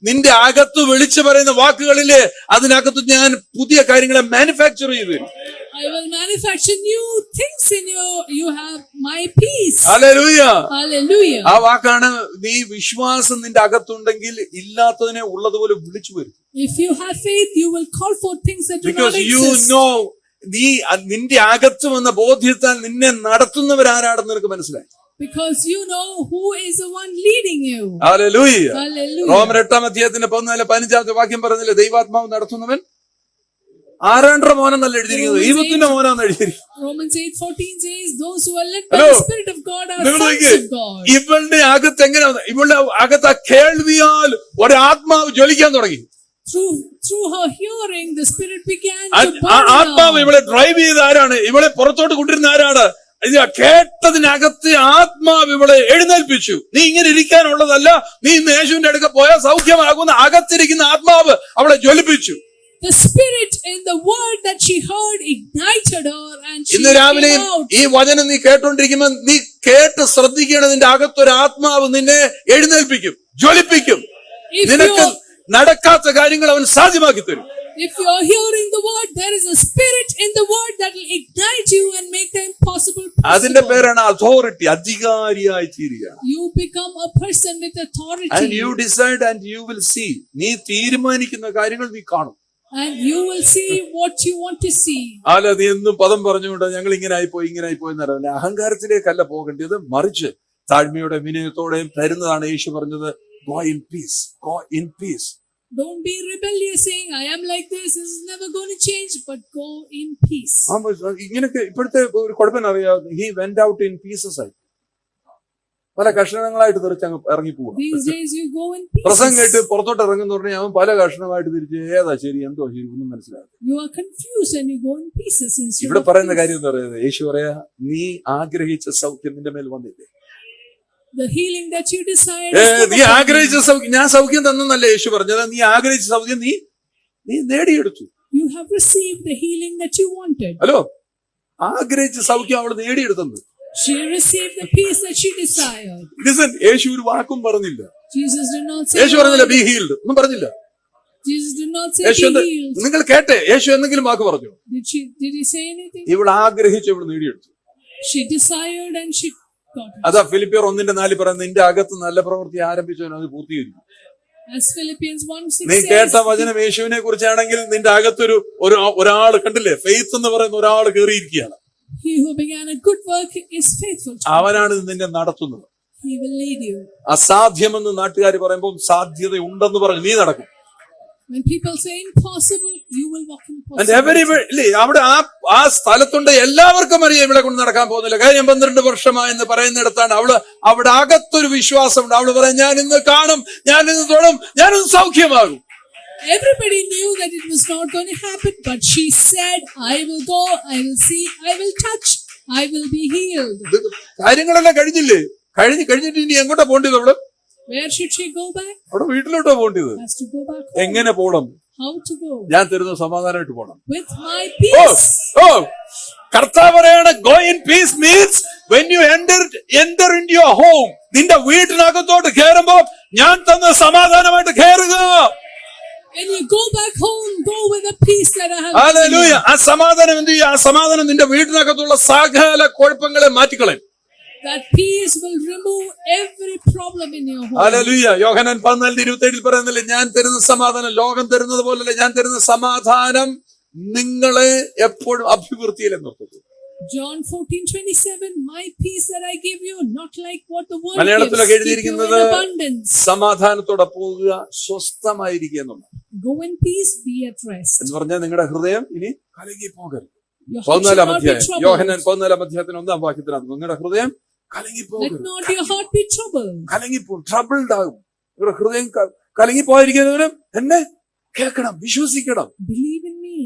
നിന്റെ അകത്ത് വിളിച്ചു പറയുന്ന വാക്കുകളില് അതിനകത്ത് ഞാൻ പുതിയ കാര്യങ്ങളെ മാനുഫാക്ചർ ചെയ്തു തരും. I will manufacture new things in you. You have my peace. Hallelujah. Hallelujah. ആ വാക്കാണ്, നീ വിശ്വാസം നിന്റെ അകത്തുണ്ടെങ്കിൽ ഇല്ലാത്തതിനെ ഉള്ളതുപോലെ വിളിച്ചു വരും. If you have faith, you will call for things that do not Because you exist. know, നീ നിന്റെ അകത്ത് വന്ന ബോധ്യത്താൽ നിന്നെ നടത്തുന്നവരാരാണെന്ന് നിനക്ക് മനസ്സിലായി. Because you know who is the one leading you. Hallelujah. Hallelujah. റോമർ 8-15 വാക്യം പറഞ്ഞില്ലേ, ദൈവാത്മാവ് നടത്തുന്നവൻ ആരാണ്ടര മോനെന്നല്ല എഴുതിയിരിക്കുന്നത്, ദൈവത്തിന്റെ മോനാന്ന് എഴുതിയിരിക്കുന്നത്. Romans 8:14 says, those who are led by Hello. the Spirit of God are നിങ്ങൾ sons നോക്കിയേ, of God. ഇവളുടെ അകത്ത് എങ്ങനെ, ഇവളുടെ അകത്ത് ആ കേൾവിയാൽ ഒരാത്മാവ് ജ്വലിക്കാൻ തുടങ്ങി. Through her hearing, the Spirit began ആ to burn ആത്മാവ് out. ഇവളെ ഡ്രൈവ് ചെയ്ത ആരാണ്? ഇവളെ പുറത്തോട്ട് കൊണ്ടിരുന്ന ആരാണ്? ഇത് കേട്ടതിനകത്ത് ആത്മാവ് ഇവളെ എഴുന്നേൽപ്പിച്ചു. നീ ഇങ്ങനെ ഇരിക്കാനുള്ളതല്ല, നീ ഇന്ന് യേശുവിന്റെ അടുക്ക പോയാൽ സൗഖ്യമാകുന്ന അകത്തിരിക്കുന്ന ആത്മാവ് അവളെ ജ്വലിപ്പിച്ചു. The Spirit in the word that she heard ignited her and she ഇന്ന് രാവിലെയും came out. ഈ വചനം നീ കേട്ടോണ്ടിരിക്കുമ്പോൾ നീ കേട്ട് ശ്രദ്ധിക്കണം. നിന്റെ അകത്തൊരു ആത്മാവ് നിന്നെ എഴുന്നേൽപ്പിക്കും, ജ്വലിപ്പിക്കും. If നിനക്ക് you're- നടക്കാത്ത കാര്യങ്ങൾ അവൻ സാധ്യമാക്കി തരും. If you are hearing the word, there is a spirit in the word that will ignite you and make the impossible അതിന്റെ possible. പേരാണ് അതോറിറ്റി, അധികാരിയായി തീരുക. You become a person with authority. And you decide and you will see. നീ തീരുമാനിക്കുന്ന കാര്യങ്ങൾ നീ കാണും. And you will see what you want to see. അല്ല, നീ എന്നും പദം പറഞ്ഞുകൊണ്ട് ഞങ്ങൾ ഇങ്ങനെ ആയിപ്പോയി എന്നറിയില്ല. അഹങ്കാരത്തിലേക്കല്ല പോകേണ്ടത്, മറിച്ച് താഴ്മയുടെ വിനയത്തോടെയും തരുന്നതാണ് യേശു പറഞ്ഞത്. Go in peace. Go in peace. Don't be rebellious saying, I am like this is never going to change, but go in peace. ഇങ്ങനൊക്കെ ഇപ്പോഴത്തെ ഒരു കുഴപ്പം അറിയാം. He went out in pieces ആയി, പല കഷണങ്ങളായിട്ട് തെറിച്ചങ്ങ് ഇറങ്ങി പോവാ. These days you go in പ്രസംഗം കേട്ട് pieces. പുറത്തോട്ട് ഇറങ്ങുന്ന പറഞ്ഞാൽ അവൻ പല കഷണമായിട്ട് തിരിച്ച് ഏതാ ശരി എന്തോ ശരി ഒന്നും മനസ്സിലാകും. You are confused and you go in pieces instead ഇവിടെ of പറയുന്ന peace. കാര്യം എന്താ പറയുന്നത്? യേശു പറയാ, നീ ആഗ്രഹിച്ച സൗഖ്യം നിന്റെ മേൽ വന്നില്ലേ? The healing that you desired. നീ ആഗ്രഹിച്ച സൗഖ്യം, ഞാൻ സൗഖ്യം തന്നല്ല യേശു പറഞ്ഞത്. നീ ആഗ്രഹിച്ച സൗഖ്യം നീ നേടിയെടുത്തു. You have received the healing that you wanted. Hello, ആഗ്രഹിച്ച സൗഖ്യം അവൾ നേടിയെടുത്തത്. She received the peace that she desired. Listen, യേശു ഒരു വാക്കും പറഞ്ഞില്ല. Jesus did not say. യേശു പറഞ്ഞില്ല ബി ഹീൽഡ് ഒന്നും പറഞ്ഞില്ല. Jesus did not say Yeshu be healed. നിങ്ങൾ കേട്ടെ, യേശു എന്തെങ്കിലും വാക്ക് പറഞ്ഞു? Did he say anything? ഇവൾ ആഗ്രഹിച്ച് ഇവൾ നേടിയെടുത്തു. She desired and she got it. അതാ ഫിലിപ്പിയർ 1:4 പറയുന്നത്, നിന്റെ അകത്ത് നല്ല പ്രവൃത്തി ആരംഭിച്ചവൻ അത് പൂർത്തീകരിക്കും. As Philippians 1:6 നീ says, കേട്ട വചനം യേശുവിനെ കുറിച്ചാണെങ്കിൽ നിന്റെ അകത്തൊരു ഒരാള് കണ്ടില്ലേ, ഫെയ്ത്ത് എന്ന് പറയുന്ന ഒരാൾ കയറിയിരിക്കുകയാണ്. he who began a good work is faithful to അവനാണ് നിന്നെ നടത്തുന്നത്. He will lead you. അസാധ്യമെന്ന് നാട്ടുകാർ പറയുമ്പോൾ സാധ്യത ഉണ്ടെന്ന് പറഞ്ഞു നീ നടക്കും. When people say impossible, you will walk And impossible. everybody, അവിടെ ആ സ്ഥലത്തുണ്ട് എല്ലാവർക്കും അറിയാം ഇവിടെ കൊണ്ട് നടക്കാൻ പോകുന്നില്ല. കാര്യം 12 വർഷമായെന്ന് പറയുന്നിടത്താണ് അവിടെ അകത്തൊരു വിശ്വാസമുണ്ട്. അവള് പറയാം, ഞാൻ ഇന്ന് കാണും, ഞാൻ ഇന്ന് തൊടും, ഞാനിന്ന് സൗഖ്യമാകും. Everybody knew that it was not going to happen, but she said, I will go, I will see, I will touch, I will be healed. കാര്യങ്ങളെല്ലാം കഴിഞ്ഞില്ലേ? കഴിഞ്ഞിട്ട് ഇനി എങ്ങോട്ടാ പോകേണ്ടത്? Where should she go back? അവിടെ വീട്ടിലോട്ടാ പോകേണ്ടത്. Has to go back home. എങ്ങനെ പോകണം? How to go? ഞാൻ തരുന്ന സമാധാനമായിട്ട് പോകണം. With my peace. കർത്താവ് പറയാണ്, go in peace means when you enter in your home. നിന്റെ വീട്ടിനകത്തോട്ട് കയറുമ്പോ ഞാൻ തന്ന സമാധാനമായിട്ട് കയറുക. When you go back home, go with the peace that I have given hallelujah. you. ആ സമാധാനം എന്ത് ചെയ്യും? ആ സമാധാനം നിന്റെ വീട്ടിനകത്തുള്ള സകല കുഴപ്പങ്ങളെ മാറ്റിക്കളയും. That peace will remove every problem in your home. Hallelujah. യോഹന്നാൻ 14:27 പറയുന്നില്ലേ, ഞാൻ തരുന്ന സമാധാനം ലോകം തരുന്നത് പോലല്ല, ഞാൻ തരുന്ന സമാധാനം നിങ്ങളെ എപ്പോഴും അഭിവൃദ്ധിയിലെ നിർത്തുന്നു. John 14:27, my peace that I give you, not like what the world മലയാളത്തിലൊക്കെ gives, give you in എഴുതിയിരിക്കുന്നത് abundance. സമാധാനത്തോടെ പോകുക, സ്വസ്ഥമായിരിക്കുക എന്നുള്ളത്. Go in peace, be at rest. എന്ന് പറഞ്ഞാൽ നിങ്ങളുടെ ഹൃദയം ഇനി കലങ്ങി പോകരുത്. Your heart should 14-ാം not be അധ്യായം, troubled. യോഹന്നാൻ 14-ാം അധ്യായത്തിന് 1-ാം വാക്യത്തിലാണ്, നിങ്ങളുടെ ഹൃദയം Let കലങ്ങിപ്പോകരുത്. not your heart be troubled. കലങ്ങിപ്പോ ട്രബിൾഡ് ആകും. ഇവരുടെ ഹൃദയം കലങ്ങിപ്പോയിരിക്കുന്നവരും എന്നെ കേൾക്കണം, വിശ്വസിക്കണം. Believe in me.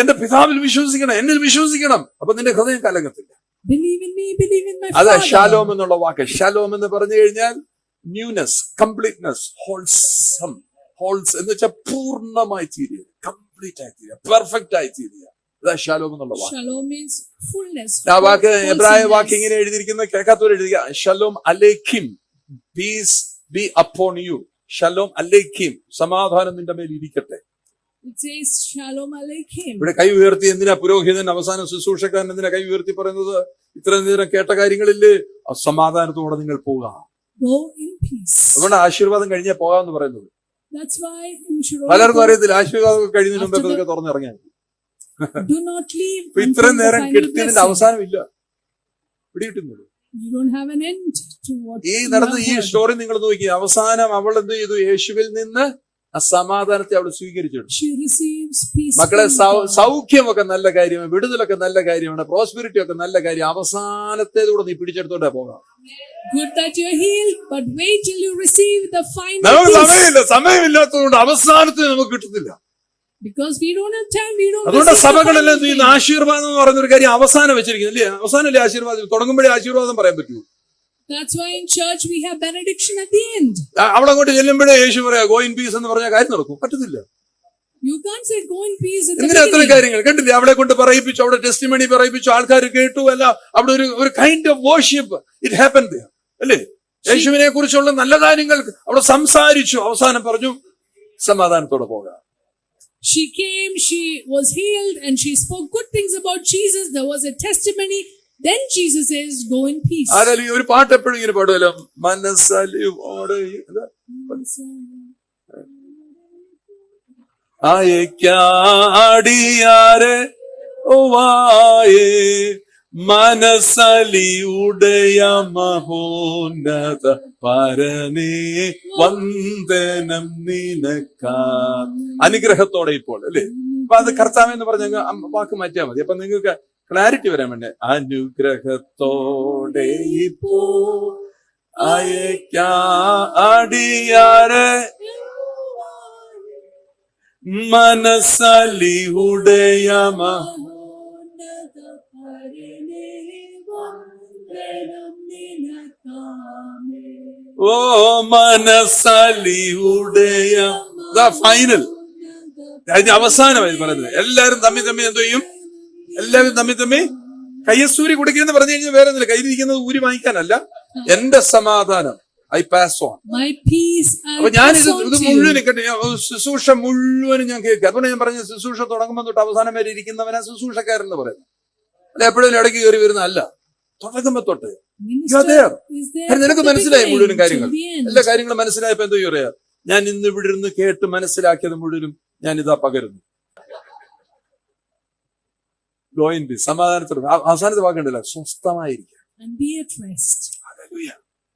എന്റെ പിതാവിൽ വിശ്വസിക്കണം, എന്നിൽ വിശ്വസിക്കണം. അപ്പൊ നിന്റെ ഹൃദയം കലങ്ങത്തില്ല. Believe in me. Believe in my അതാ Father. ഷാലോം എന്നുള്ള വാക്ക്. ഷാലോം എന്ന് പറഞ്ഞു കഴിഞ്ഞാൽ ന്യൂനെസ്, കംപ്ലീറ്റ്നെസ്, ഹോൾസം. ഹോൾസ് എന്ന് വെച്ചാൽ പൂർണ്ണമായി തീരുക, കംപ്ലീറ്റ് ആയി തീരുക, പെർഫെക്റ്റ് ആയി തീരുക. അതാ ഷാലോം എന്നുള്ള വാക്ക്. Shalom means fullness. ആ വാക്ക് എബ്രായ വാക്ക് wholesomeness. ഇങ്ങനെ എഴുതിയിരിക്കുന്ന കേൾക്കാത്തവർ എഴുതിയ ഷലോം അലേഖിം, പീസ് ബി അപ്പോൺ യു. ഷലോം അലേഖിം, സമാധാനം നിന്റെ മേൽ ഇരിക്കട്ടെ. It says Shalom Aleichem. ഇവിടെ കൈ ഉയർത്തി എന്തിനാ പുരോഹിതൻ അവസാനം ശുശ്രൂഷക്കാരൻ എന്തിനാ കൈ ഉയർത്തി പറയുന്നത്? ഇത്ര നേരം കേട്ട കാര്യങ്ങളില്ലേ, സമാധാനത്തോടെ നിങ്ങൾ പോവുക. Go in peace. അതുകൊണ്ട് ആശീർവാദം കഴിഞ്ഞാൽ പോകാമെന്ന് പറയുന്നത്. That's why you should പലർക്കും only അറിയത്തില്ല, ആശീർവാദം കഴിഞ്ഞതിന് മുമ്പേ ഇതൊക്കെ തുറന്നിറങ്ങിയാൽ do not leave ഇപ്പൊ until ഇത്രയും the നേരം final കിട്ടിയതിന്റെ blessing. അവസാനമില്ല, പിടികിട്ടുന്നുള്ളൂ. You don't have an end to what ഈ you നടന്ന have ഈ heard. സ്റ്റോറി നിങ്ങൾ നോക്കി. അവസാനം അവൾ എന്ത് ചെയ്തു? യേശുവിൽ നിന്ന് ആ സമാധാനത്തെ അവൾ സ്വീകരിച്ചെടുത്തു. She receives peace. മക്കളെ, from God. സൗഖ്യമൊക്കെ നല്ല കാര്യമാണ്, വിടുതലൊക്കെ നല്ല കാര്യമാണ്, പ്രോസ്പെരിറ്റി ഒക്കെ നല്ല കാര്യം. അവസാനത്തേതൂടെ നീ പിടിച്ചെടുത്തോണ്ടേ പോകാം. Good that you're healed, but wait till you receive the final നമുക്ക് peace. സമയമില്ലാത്തതുകൊണ്ട് അവസാനത്തെ നമുക്ക് കിട്ടുന്നില്ല. Because we don't have time, we don't അതുകൊണ്ട് receive the സഭകളെല്ലാം final ചെയ്യുന്ന thing. ആശീർവാദം എന്ന് പറയുന്ന ഒരു കാര്യം അവസാനം വെച്ചിരിക്കുന്നു, അല്ലേ? അവസാനമല്ലേ ആശീർവാദം? തുടങ്ങുമ്പോഴേ ആശീർവാദം പറയാൻ പറ്റൂ. That's why in church we have benediction at the end. അവളങ്ങോട്ട് ചെല്ലുമ്പോഴേ യേശു പറയാ ഗോ ഇൻ പീസ് എന്ന് പറഞ്ഞാൽ കാര്യം നടക്കും? പറ്റത്തില്ല. You can't say go in peace at the എന്തിനാ അത്തരം beginning. കാര്യങ്ങൾ? കണ്ടില്ലേ, അവളെ കൊണ്ട് പറയിപ്പിച്ചു, അവിടെ ടെസ്റ്റിമണി പറയിപ്പിച്ചു, ആൾക്കാർ കേട്ടു. അല്ല, അവിടെ ഒരു kind of worship it happen there, അല്ലേ? യേശുവിനെ കുറിച്ചുള്ള നല്ല കാര്യങ്ങൾ അവിടെ സംസാരിച്ചു. അവസാനം പറഞ്ഞു സമാധാനത്തോടെ പോകാം. She came, she was healed, and she spoke good things about Jesus. There was a testimony. Then Jesus says, go in peace. ആരാലും ഒരു പാട്ട് എപ്പോഴും ഇങ്ങനെ പാടുമല്ലോ, മനസ്സലിവോടെ അയക്കാടിയാരെ ഓവായേ മനസ്സലി ഉടയ മഹോന്നത പരനേ വന്ദനം നിനക്കാ. അനുഗ്രഹത്തോടെ ഇപ്പോൾ, അല്ലേ? അപ്പൊ അത് കർത്താവെന്ന് പറഞ്ഞ വാക്ക് മാറ്റിയാൽ മതി. അപ്പൊ നിങ്ങൾക്ക് ക്ലാരിറ്റി വരാൻ വേണ്ടി അനുഗ്രഹത്തോടെ ഇപ്പോ അയക്കാടിയാരെ മനസ്സലി ഉടയ ഓ മനസ്സലി ഉടയ ഫൈനൽ. അതിന്റെ അവസാനമായി പറയുന്നത്. എല്ലാരും തമ്മി എന്ത് ചെയ്യും? എല്ലാവരും തമ്മി കയ്യസൂരി കുടിക്കുന്ന പറഞ്ഞു കഴിഞ്ഞാൽ വേറെ ഒന്നുമില്ല, കയ്യിരിക്കുന്നത് ഊരി വാങ്ങിക്കാനല്ല. എന്റെ സമാധാനം I pass on. My peace I അപ്പൊ ഞാനിത് pass on ഇത് to മുഴുവൻ you. ശുശ്രൂഷ മുഴുവനും ഞാൻ കേൾക്കുക. അതുകൊണ്ട് ഞാൻ പറഞ്ഞ ശുശ്രൂഷ തുടങ്ങുമ്പോൾ തൊട്ട് അവസാനം വരെ ഇരിക്കുന്നവനാ ശുശ്രൂഷക്കാരൻ എന്ന് പറയുന്നത്. അല്ല എപ്പോഴും ഇടയ്ക്ക് കയറി വരുന്ന അല്ല, തുടങ്ങുമ്പോ തൊട്ട് Minister You are there. is there കാരണം നിനക്ക് from the മനസ്സിലായി beginning മുഴുവൻ കാര്യങ്ങൾ. till the end. എല്ലാ കാര്യങ്ങളും മനസ്സിലായപ്പോ എന്തോ പറയാ, ഞാൻ ഇന്ന് ഇവിടെ ഇരുന്ന് കേട്ട് മനസ്സിലാക്കിയത് മുഴുവനും ഞാൻ ഇതാ പകരുന്നു. ഗോയിൻ ബി സമാധാനത്തോടെ. അവസാനത്തെ വാക്കുണ്ടല്ലോ, സ്വസ്ഥമായിരിക്കുക. And be at rest. Hallelujah.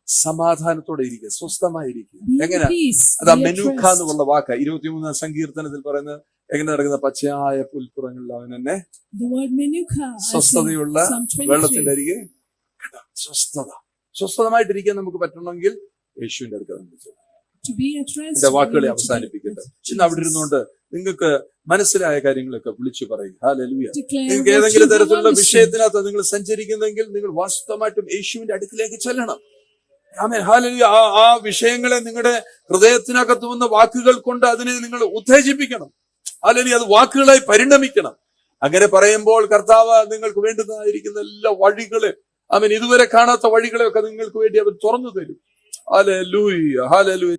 സമാധാനത്തോടെ ഇരിക്കുക, സ്വസ്ഥമായിരിക്കുക. Be എങ്ങനെ? at peace. അതാ Be at മെനുക്ക rest. എന്നുള്ള വാക്ക് 23 സങ്കീർത്തനത്തിൽ പറയുന്നത്. എങ്ങനെ നടക്കുന്ന പച്ചയായ പുൽപ്പുറങ്ങളിൽ അവൻ എന്നെ The word menuka. as in സ്വസ്ഥതയുള്ള Psalm 23. വെള്ളത്തിന്റെ അരികെ. സ്വസ്ഥത. സ്വസ്ഥമായിട്ടിരിക്കാൻ നമുക്ക് പറ്റണമെങ്കിൽ യേശുവിന്റെ അടുക്കൽ നമുക്ക് ചെല്ലാം. To be at rest. എന്റെ വാക്കുകളെ we need to be അവസാനിപ്പിക്കട്ടെ. with ഇന്ന് അവിടെ Jesus. ഇരുന്നുകൊണ്ട് നിങ്ങൾക്ക് മനസ്സിലായ കാര്യങ്ങളൊക്കെ വിളിച്ചു പറയും. ഹല്ലേലൂയ. Declare നിങ്ങൾക്ക് what ഏതെങ്കിലും you have തരത്തിലുള്ള understood. വിഷയത്തിനകത്ത് നിങ്ങൾ സഞ്ചരിക്കുന്നെങ്കിൽ നിങ്ങൾ വാസ്തവമായിട്ടും യേശുവിന്റെ അടുക്കിലേക്ക് ചെല്ലണം. ആമേൻ. ഹല്ലേലൂയ. ആ വിഷയങ്ങളെ നിങ്ങളുടെ ഹൃദയത്തിനകത്ത് വന്ന വാക്കുകൾ കൊണ്ട് അതിനെ നിങ്ങൾ ഉത്തേജിപ്പിക്കണം. ഹല്ലേലൂയ. അത് വാക്കുകളായി പരിണമിക്കണം. അങ്ങനെ പറയുമ്പോൾ കർത്താവ് നിങ്ങൾക്ക് വേണ്ടുന്നതായിരിക്കുന്ന എല്ലാ വഴികളെ, ആമേൻ, ഇതുവരെ കാണാത്ത വഴികളെയൊക്കെ നിങ്ങൾക്ക് വേണ്ടി അവൻ തുറന്നു തരും. ഹല്ലേലൂയ. ഹല്ലേലൂയ.